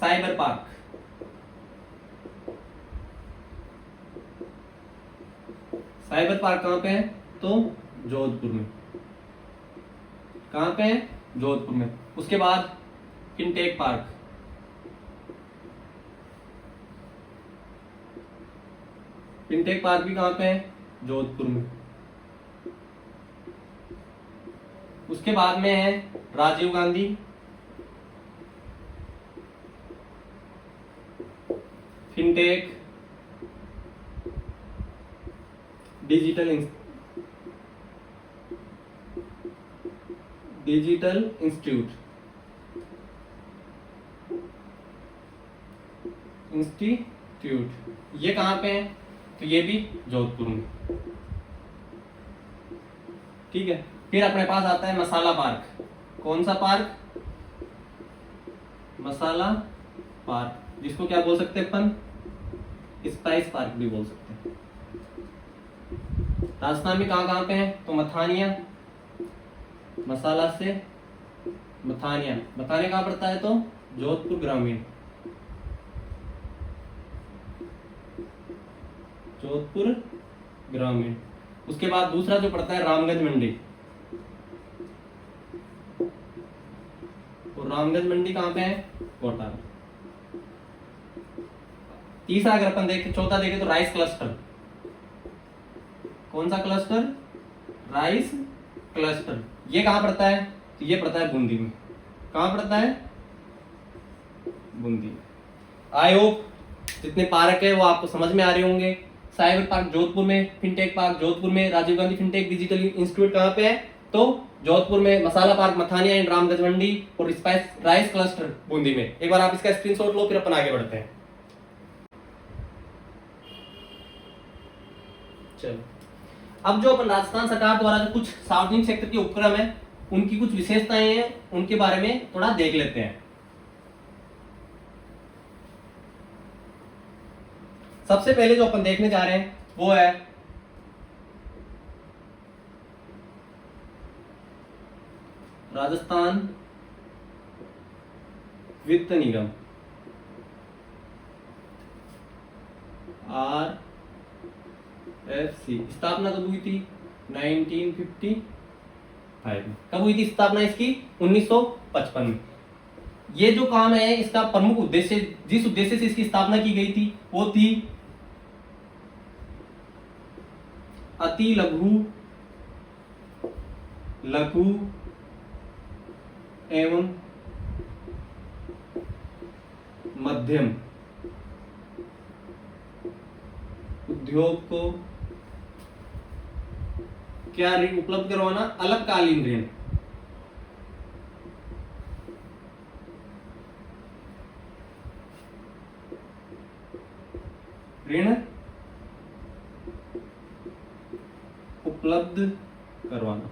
साइबर पार्क। साइबर पार्क कहां पे है? तो जोधपुर में। कहां पे है? जोधपुर में। उसके बाद फिनटेक पार्क। फिनटेक पार्क भी कहां पे है? जोधपुर में। उसके बाद में है Rajiv Gandhi fintech digital institute. ये कहां पे है? तो ये भी जोधपुर में। ठीक है, फिर अपने पास आता है मसाला पार्क। कौन सा पार्क? मसाला पार्क, जिसको क्या बोल सकते हैं अपन? स्पाइस पार्क भी बोल सकते हैं। राजस्थान में कहां पे है? तो मथानिया, मसाला से मथानिया। मथानिया कहां पड़ता है? तो जोधपुर ग्रामीण। जोधपुर ग्रामीण। उसके बाद दूसरा जो पड़ता है रामगंज मंडी। तो रामगंज मंडी कहां पे है? कोटा में। तीसरा अगर अपन देखें, चौथा देखें तो राइस क्लस्टर। कौन सा क्लस्टर? Rice cluster. ये कहां पड़ता है? तो ये पड़ता है बूंदी में। कहां पड़ता है? बूंदी में। आई होप जितने पार्क है वो आपको समझ में आ रहे होंगे। साइबर पार्क जोधपुर में, फिनटेक पार्क जोधपुर में, Rajiv Gandhi fintech digital institute कहां पे है? तो जोधपुर में, मसाला पार्क मथानिया एंड रामगंज मंडी, और स्पाइस राइस क्लस्टर बूंदी में। एक बार आप इसका स्क्रीनशॉट लो, फिर अपन आगे बढ़ते हैं। चलो, अब जो अपन राजस्थान सरकार द्वारा जो कुछ सार्वजनिक क्षेत्र के उपक्रम है उनकी कुछ विशेषताएं हैं, उनके बारे में थोड़ा देख लेते हैं। सबसे पहले जो अपन देखने जा रहे हैं वो है राजस्थान वित्त निगम, RFC। स्थापना कब हुई थी? 1955 में। कब हुई थी स्थापना इसकी? 1955 में। ये जो काम है इसका प्रमुख उद्देश्य, जिस उद्देश्य से इसकी स्थापना की गई थी वो थी अति लघु एवं मध्यम उद्योग को क्या ऋण उपलब्ध करवाना? अल्पकालीन ऋण। ऋण उपलब्ध करवाना।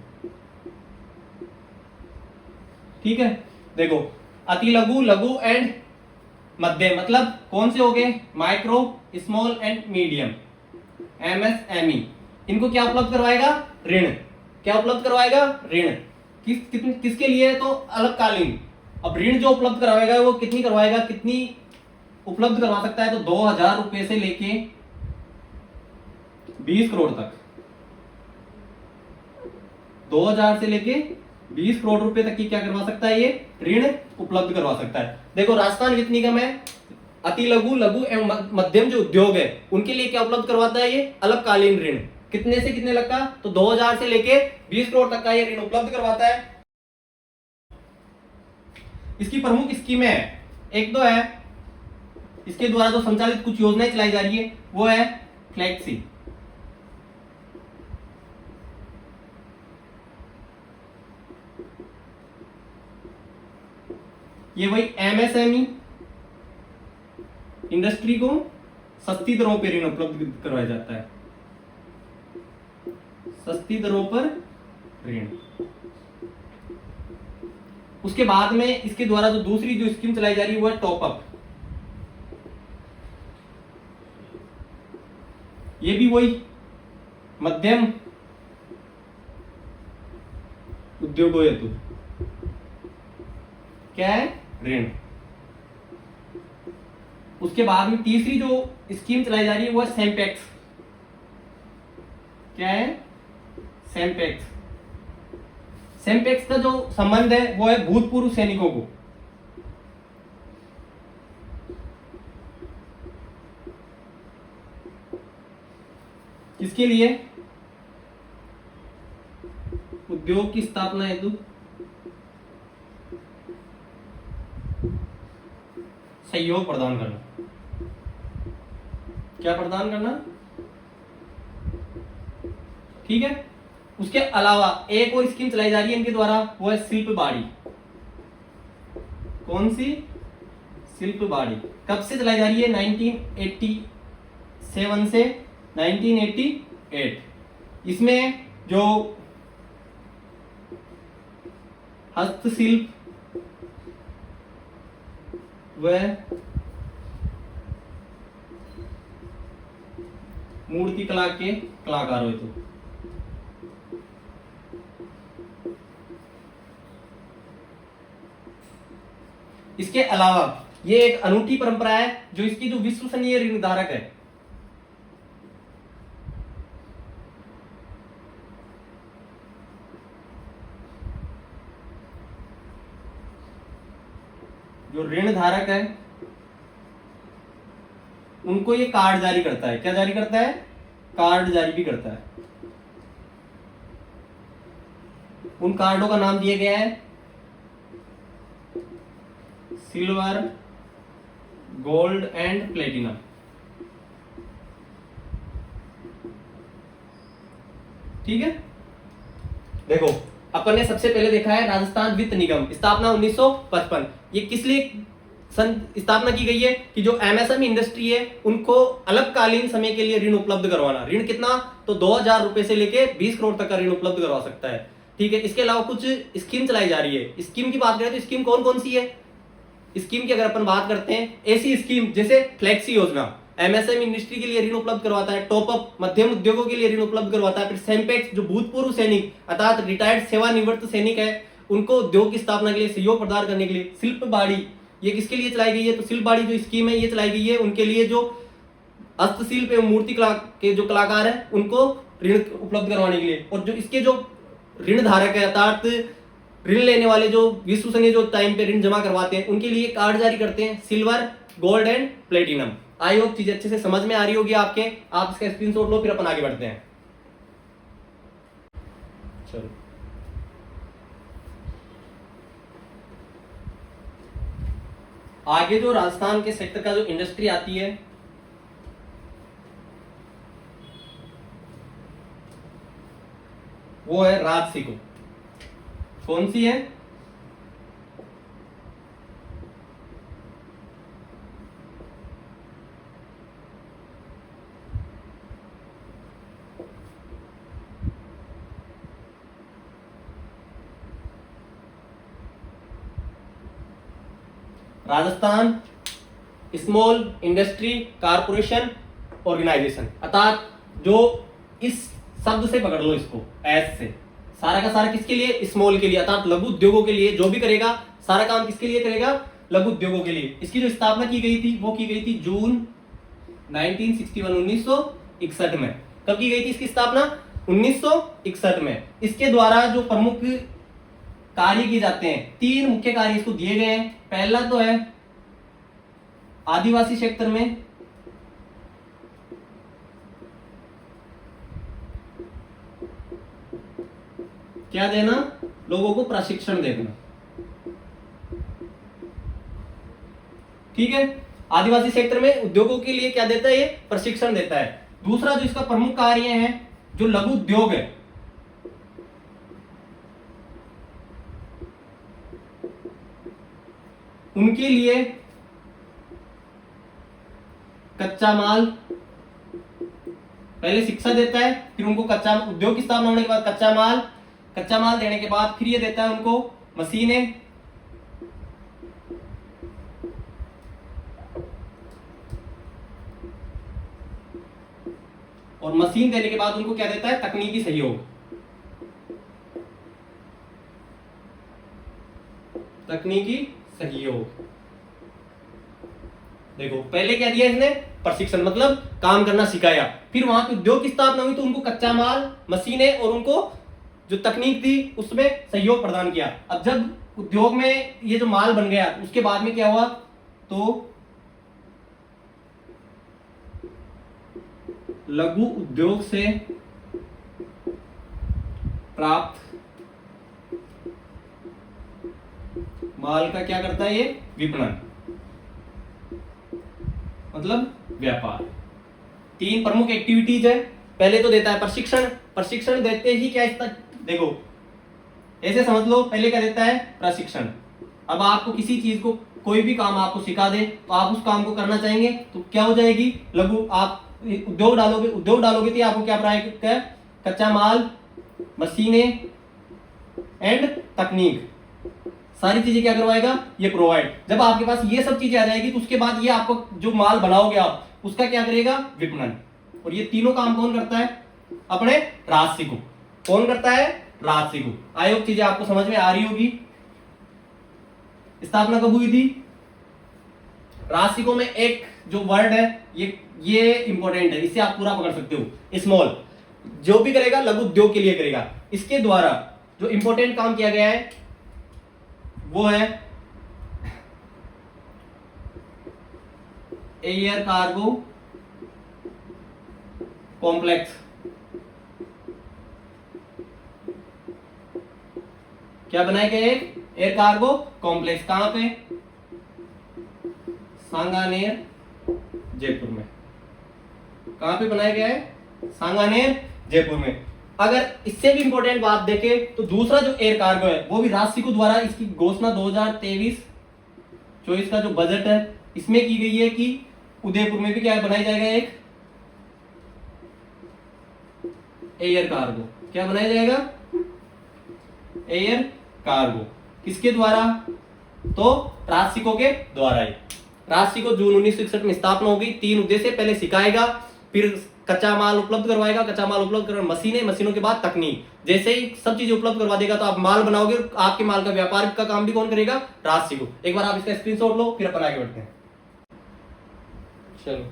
ठीक है, देखो अति लघु, लघु एंड मध्यम मतलब कौन से हो गए? Micro, small and medium, MSME. इनको क्या उपलब्ध करवाएगा? ऋण। क्या उपलब्ध करवाएगा? ऋण। किसके लिए? तो अल्पकालीन। अब ऋण जो उपलब्ध करवाएगा वो कितनी करवाएगा? कितनी उपलब्ध करवा सकता है? तो 2000 रुपए से लेके 20 करोड़ तक। 2000 से लेके 20 करोड़ रुपए तक की क्या करवा सकता है? ये ऋण उपलब्ध करवा सकता है। देखो राजस्थान वित्त निगम है, अति लघु, लघु एवं मध्यम जो उद्योग है उनके लिए क्या उपलब्ध करवाता है? ये अल्पकालीन ऋण। कितने से कितने तक का? तो 2000 से लेके 20 करोड़ तक का ये ऋण उपलब्ध करवाता है। इसकी प्रमुख स्कीमें है, एक तो है इसके द्वारा जो संचालित कुछ योजनाएं चलाई जा रही है वो है फ्लेक्सी। ये वही एमएसएमई इंडस्ट्री को सस्ती दरों पर ऋण उपलब्ध करवाया जाता है। सस्ती दरों पर ऋण। उसके बाद में इसके द्वारा जो दूसरी जो स्कीम चलाई जा रही है वो है टॉप अप। ये भी वही मध्यम उद्योगों हेतु क्या है? ऋण। उसके बाद में तीसरी जो स्कीम चलाई जा रही है वो है सेमपेक्स। क्या है? सेमपेक्स। सेमपेक्स का जो संबंध है वो है भूतपूर्व सैनिकों को। किसके लिए? उद्योग की स्थापना हेतु सहयोग प्रदान करना। क्या प्रदान करना? ठीक है। उसके अलावा एक और स्कीम चलाई जा रही है इनके द्वारा, वो है शिल्प बाड़ी। कौन सी? शिल्प बाड़ी। कब से चलाई जा रही है? 1987 से 1988। इसमें जो हस्तशिल्प व मूर्ति कला के कलाकार हुए तो इसके अलावा ये एक अनूठी परंपरा है जो इसकी जो विश्वसनीय ऋण धारक है, जो ऋण धारक है उनको ये कार्ड जारी करता है। क्या जारी करता है? कार्ड जारी भी करता है। उन कार्डों का नाम दिया गया है सिल्वर, गोल्ड एंड प्लेटिनम। ठीक है। देखो अपन ने सबसे पहले देखा है राजस्थान वित्त निगम, स्थापना 1955। ये किस लिए स्थापना की गई है? कि जो एमएसएमई इंडस्ट्री है उनको अल्पकालीन समय के लिए ऋण उपलब्ध करवाना। ऋण कितना? तो 2000 रुपए से लेके 20 करोड़ तक का ऋण उपलब्ध करवा सकता है। ठीक है। इसके अलावा कुछ स्कीम चलाई जा रही है। स्कीम की बात करें तो स्कीम कौन कौन सी है? स्कीम की अगर अपन बात करते हैं, ऐसी स्कीम जैसे फ्लेक्सी योजना एमएसएमई इंडस्ट्री के लिए ऋण उपलब्ध करवाता है। टॉप अप मध्यम उद्योगों के लिए ऋण उपलब्ध करवाता है। फिर सेमपेक्स जो भूतपूर्व सैनिक अर्थात रिटायर्ड सेवानिवृत्त सैनिक है उनको उद्योग की स्थापना के लिए सहयोग प्रदान करने के लिए। शिल्प बाड़ी ये किसके लिए चलाई गई है? तो शिल्प बाड़ी जो स्कीम है ये चलाई गई है उनके लिए जो हस्तशिल्प एवं मूर्ति कला के जो कलाकार है उनको ऋण उपलब्ध करवाने के लिए। और जो इसके जो ऋण धारक है अर्थात ऋण लेने वाले जो विश्वसनीय जो टाइम पे ऋण जमा करवाते हैं उनके लिए कार्ड जारी करते हैं silver, gold and platinum. I hope चीज अच्छे से समझ में आ रही होगी आपके। आप इसका स्क्रीनशॉट लो, फिर अपन आगे बढ़ते हैं। चलो आगे जो राजस्थान के सेक्टर का जो इंडस्ट्री आती है वो है राजसिको। कौन सी है? Rajasthan small industry corporation organisation, अर्थात जो इस शब्द से पकड़ लो इसको, एस से, सारा का सारा किसके लिए? स्मॉल के लिए, अर्थात लघु उद्योगों के लिए। जो भी करेगा सारा काम किसके लिए करेगा? लघु उद्योगों के लिए। इसकी जो स्थापना की गई थी वो की गई थी जून 1961 में। कब की गई थी इसकी स्थापना? 1961 में। इसके द्वारा जो प्रमुख कार्य किए जाते हैं, 3 मुख्य कार्य इसको दिए गए हैं। पहला तो है आदिवासी क्षेत्र में क्या देना? लोगों को प्रशिक्षण देना। ठीक है, आदिवासी क्षेत्र में उद्योगों के लिए क्या देता है? ये प्रशिक्षण देता है। दूसरा जो इसका प्रमुख कार्य है, जो लघु उद्योग है, उनके लिए कच्चा माल, पहले शिक्षा देता है, फिर उनको कच्चा उद्योग की स्थापना होने के बाद कच्चा माल देने के बाद फिर ये देता है उनको मशीनें, और मशीन देने के बाद उनको क्या देता है? तकनीकी सहयोग। तकनीकी सहयोग। देखो पहले क्या दिया इसने? प्रशिक्षण, मतलब काम करना सिखाया। फिर वहां पे उद्योग की स्थापना हुई तो उनको कच्चा माल, मशीनें और उनको जो तकनीक थी उसमें सहयोग प्रदान किया। अब जब उद्योग में ये जो माल बन गया उसके बाद में क्या हुआ? तो लघु उद्योग से प्राप्त माल का क्या करता है? ये विपणन, मतलब व्यापार। 3 प्रमुख एक्टिविटीज है। पहले तो देता है प्रशिक्षण देते ही क्या इसका, देखो ऐसे समझ लो, पहले क्या देता है? प्रशिक्षण। अब आपको किसी चीज को, कोई भी काम आपको सिखा दे तो आप उस काम को करना चाहेंगे तो क्या हो जाएगी? लघु, आप उद्योग डालोगे तो आपको क्या प्राप्त है? कच्चा माल, मशीनें एंड तकनीक, सारी चीजें क्या करवाएगा? ये प्रोवाइड। जब आपके पास ये सब चीजें आ जाएगी तो उसके बाद ये आपको जो माल बनाओगे आप, उसका क्या करेगा? विपणन। और ये तीनों काम कौन करता है? अपने राजसिको। कौन करता है? राजसिको। आयोग चीजें आपको समझ में आ रही होगी। स्थापना कब हुई थी? राजसिको में एक जो वर्ड है ये इंपॉर्टेंट है, इससे आप पूरा पकड़ सकते हो। स्मॉल, जो भी करेगा लघु उद्योग के लिए करेगा। इसके द्वारा जो इंपॉर्टेंट काम किया गया है वो है एयर कार्गो कॉम्प्लेक्स। क्या बनाया गया? एक एयर कार्गो कॉम्प्लेक्स। कहां पे? सांगानेर, जयपुर में। कहां पे बनाया गया है? सांगानेर, जयपुर में। अगर इससे भी इंपॉर्टेंट बात देखें तो दूसरा जो एयर कार्गो है वो भी राजसिको द्वारा, इसकी घोषणा 2023-24 का जो बजट है इसमें की गई है कि उदयपुर में भी क्या बनाया जाएगा? एक एयर कार्गो। क्या बनाया जाएगा? Air cargo. किसके द्वारा? तो राजसिको के द्वारा ही। राजसिको जून 1961 में स्थापना होगी। 3 उद्देश्य, पहले सिखाएगा, फिर कच्चा माल उपलब्ध करवाएगा, कच्चा माल उपलब्ध करवा, मशीनों के बाद तकनीक। जैसे ही सब चीजें उपलब्ध करवा देगा तो आप माल बनाओगे, आपके माल का व्यापार का काम भी कौन करेगा? राजसिको। एक बार आप इसका स्क्रीनशॉट लो, फिर अपन आगे बढ़ते हैं। चलो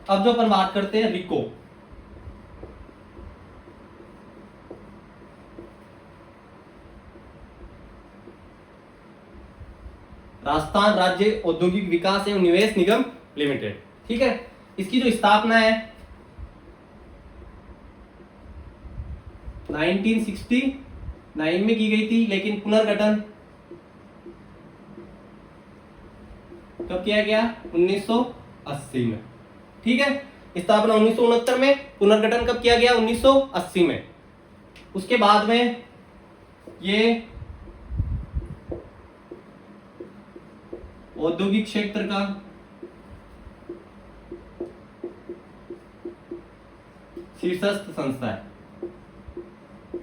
अब जो अपन बात करते हैं रिको। राजस्थान राज्य औद्योगिक विकास एवं निवेश निगम लिमिटेड। ठीक है, इसकी जो स्थापना है 1969 में की गई थी, लेकिन पुनर्गठन कब किया गया? 1980 में। ठीक है, स्थापना 1969 में, पुनर्गठन कब किया गया? 1980 में। उसके बाद में ये औद्योगिक क्षेत्र का शीर्षस्थ संस्था है।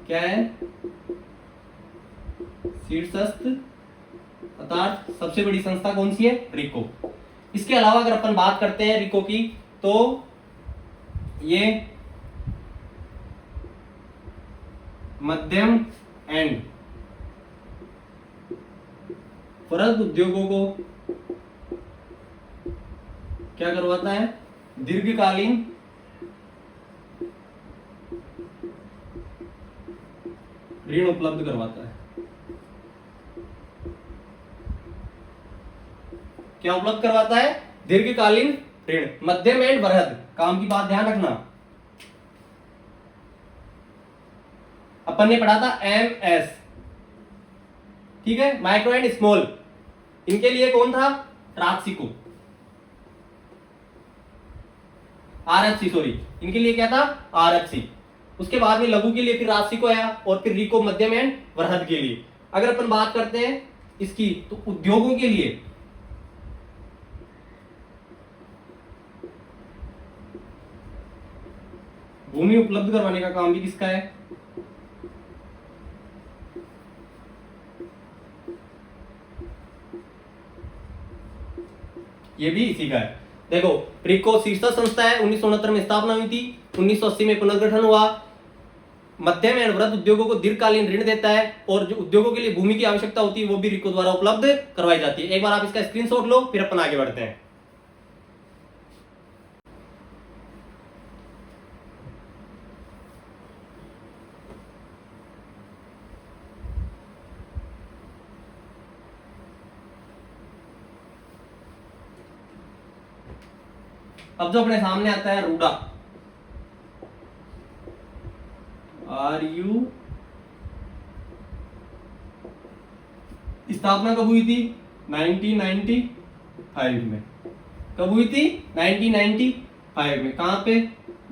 क्या है? शीर्षस्थ अर्थात सबसे बड़ी संस्था कौन सी है? रिको। इसके अलावा अगर अपन बात करते हैं रिको की, तो ये मध्यम एंड वृहद उद्योगों को क्या करवाता है? दीर्घकालीन ऋण उपलब्ध करवाता है। क्या उपलब्ध करवाता है? दीर्घकालीन ऋण। मध्यम एंड वृहद, काम की बात ध्यान रखना। अपन ने पढ़ा था MS, ठीक है, माइक्रो एंड स्मॉल। इनके लिए कौन था? राजसिको, RFC, सॉरी, इनके लिए क्या था? RFC। उसके बाद में लघु के लिए फिर राजसिको आया, और फिर रिको मध्यम एंड वृहद के लिए। अगर अपन बात करते हैं इसकी, तो उद्योगों के लिए भूमि उपलब्ध करवाने का काम भी किसका है? ये भी इसी का है। देखो, रिको शीर्षस्थ संस्था है, 1969 में स्थापना हुई थी, 1980 में पुनर्गठन हुआ। मध्यम एवं वृहद उद्योगों को दीर्घकालीन ऋण देता है, और जो उद्योगों के लिए भूमि की आवश्यकता होती है वो भी रिको द्वारा उपलब्ध करवाई जाती है। एक बार आप इसका स्क्रीनशॉट लो, फिर अपन आगे बढ़ते हैं। अब जो अपने सामने आता है रूडा, RU, स्थापना कब हुई थी? 1995 में। कब हुई थी? 1995 में। कहां पे?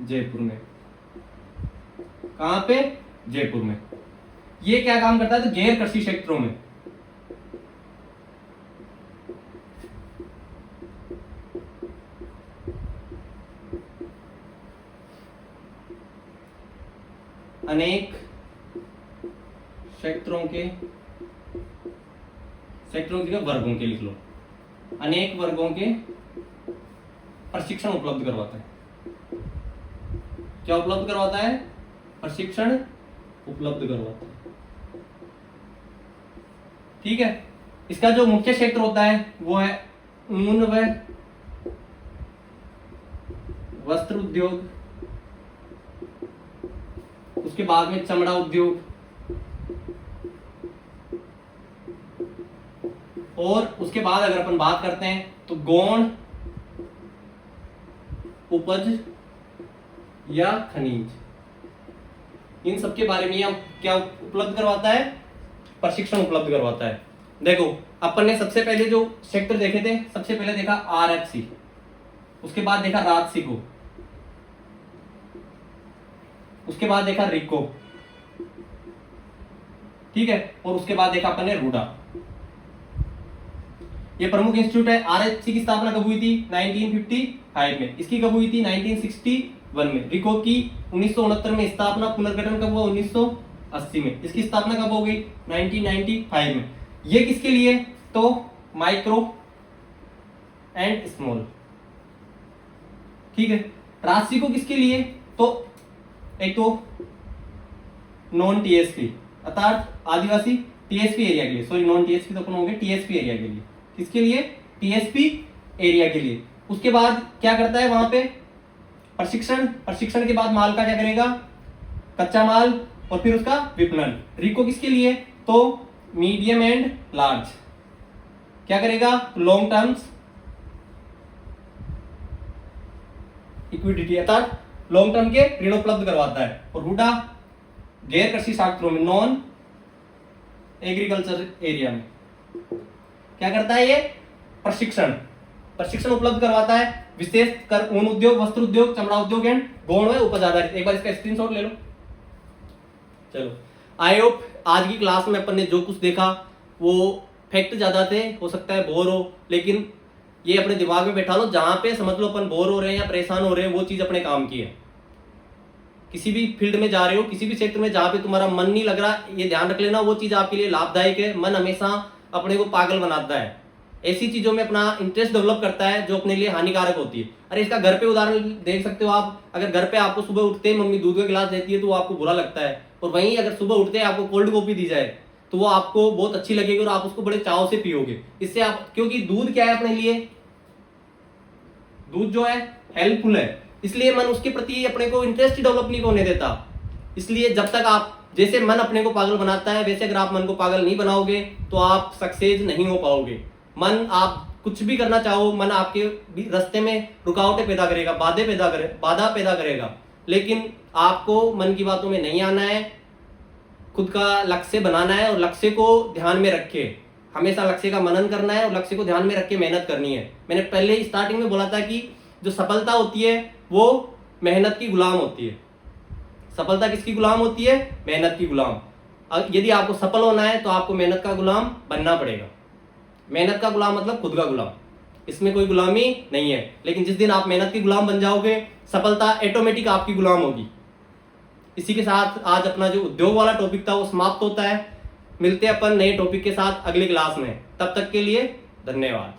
जयपुर में। कहां पे? जयपुर में। ये क्या काम करता है? तो गैर कृषि क्षेत्रों में अनेक क्षेत्रों के वर्गों के, लिख लो, अनेक वर्गों के प्रशिक्षण उपलब्ध करवाता है। क्या उपलब्ध करवाता है? प्रशिक्षण उपलब्ध करवाता है। ठीक है, इसका जो मुख्य क्षेत्र होता है वो है ऊन व वस्त्र उद्योग, उसके बाद में चमड़ा उद्योग, और उसके बाद अगर अपन बात करते हैं तो गौण उपज या खनिज, इन सब के बारे में हम क्या उपलब्ध करवाता है? प्रशिक्षण उपलब्ध करवाता है। देखो, अपन ने सबसे पहले जो सेक्टर देखे थे, सबसे पहले देखा RFC, उसके बाद देखा राजसिको, उसके बाद देखा रिको, ठीक है, और उसके बाद देखा अपन ने रूडा। ये प्रमुख इंस्टीट्यूट है। RFC की स्थापना कब हुई थी? 1955 में। इसकी कब हुई थी? 1961 में। रिको की 1969 में स्थापना, पुनर्गठन कब हुआ? 1980 में। इसकी स्थापना कब हो गई? 1995 में। ये किसके लिए? तो माइक्रो एंड स्मॉल, ठीक है। राजसिको किसके लिए? तो एक तो नॉन TSP अर्थात आदिवासी TSP एरिया के लिए, सॉरी नॉन TSP तो अपन होंगे TSP एरिया के लिए। किसके लिए? TSP एरिया के लिए। उसके बाद क्या करता है वहां पे? प्रशिक्षण के बाद माल का क्या करेगा? कच्चा माल, और फिर उसका विपणन। रिको किसके लिए? तो मीडियम एंड लार्ज क्या करेगा? लॉन्ग टर्म्स इक्विडिटी अर्थात लॉन्ग टर्म के ऋण उपलब्ध करवाता है। और हुडा गैर कृषि क्षेत्रों में, नॉन एग्रीकल्चर एरिया में क्या करता है? ये प्रशिक्षण उपलब्ध करवाता है, विशेष कर ऊन उद्योग, वस्त्र उद्योग, चमड़ा उद्योग एंड गौण व उपज आधारित। एक बार इसका स्क्रीनशॉट ले लो। चलो, आई होप आज की क्लास में अपन ने जो कुछ देखा वो फैक्ट ज्यादा थे, हो सकता है बोर हो, लेकिन ये अपने दिमाग में बैठा लो। जहां पे समझ लो अपन बोर हो रहे हैं या परेशान हो रहे हैं, वो चीज अपने काम की है। किसी भी फील्ड में जा रहे हो, किसी भी क्षेत्र में जहां पे तुम्हारा मन नहीं लग रहा, ये ध्यान रख लेना, वो चीज आपके लिए लाभदायक है। मन हमेशा अपने को पागल बनाता है, ऐसी चीजों में अपना इंटरेस्ट डेवलप करता है जो अपने लिए हानिकारक होती है। अरे इसका घर पे उदाहरण देख सकते हो आप। अगर घर पे आपको सुबह उठते ही मम्मी दूध का गिलास देती है तो वो आपको बुरा लगता है, और वहीं अगर सुबह उठते ही आपको कोल्ड कॉफी दी जाए तो वो आपको बहुत अच्छी लगेगी और आप उसको बड़े चाव से पियोगे। इससे आप, क्योंकि दूध क्या है अपने लिए, दूध जो है हेल्पफुल है, इसलिए मन उसके प्रति अपने को इंटरेस्ट डेवलप नहीं होने देता। इसलिए जब तक आप, जैसे मन अपने को पागल बनाता है, वैसे अगर आप मन को पागल नहीं बनाओगे तो आप सक्सेस नहीं हो पाओगे। मन, आप कुछ भी करना चाहो, मन आपके रास्ते में रुकावटें पैदा करेगा, बाधा पैदा करेगा, लेकिन आपको मन की बातों में नहीं आना है। खुद का लक्ष्य बनाना है और लक्ष्य को ध्यान में रखे, हमेशा लक्ष्य का मनन करना है और लक्ष्य को ध्यान में रख के मेहनत करनी है। मैंने पहले स्टार्टिंग में बोला था कि जो सफलता होती है वो मेहनत की गुलाम होती है। सफलता किसकी गुलाम होती है? मेहनत की गुलाम। यदि आपको सफल होना है तो आपको मेहनत का गुलाम बनना पड़ेगा। मेहनत का गुलाम मतलब खुद का गुलाम, इसमें कोई गुलामी नहीं है। लेकिन जिस दिन आप मेहनत के गुलाम बन जाओगे, सफलता ऑटोमेटिक आपकी गुलाम होगी। इसी के साथ आज अपना जो उद्योग वाला टॉपिक था वो समाप्त होता है। मिलते हैं अपन नए टॉपिक के साथ अगली क्लास में, तब तक के लिए धन्यवाद।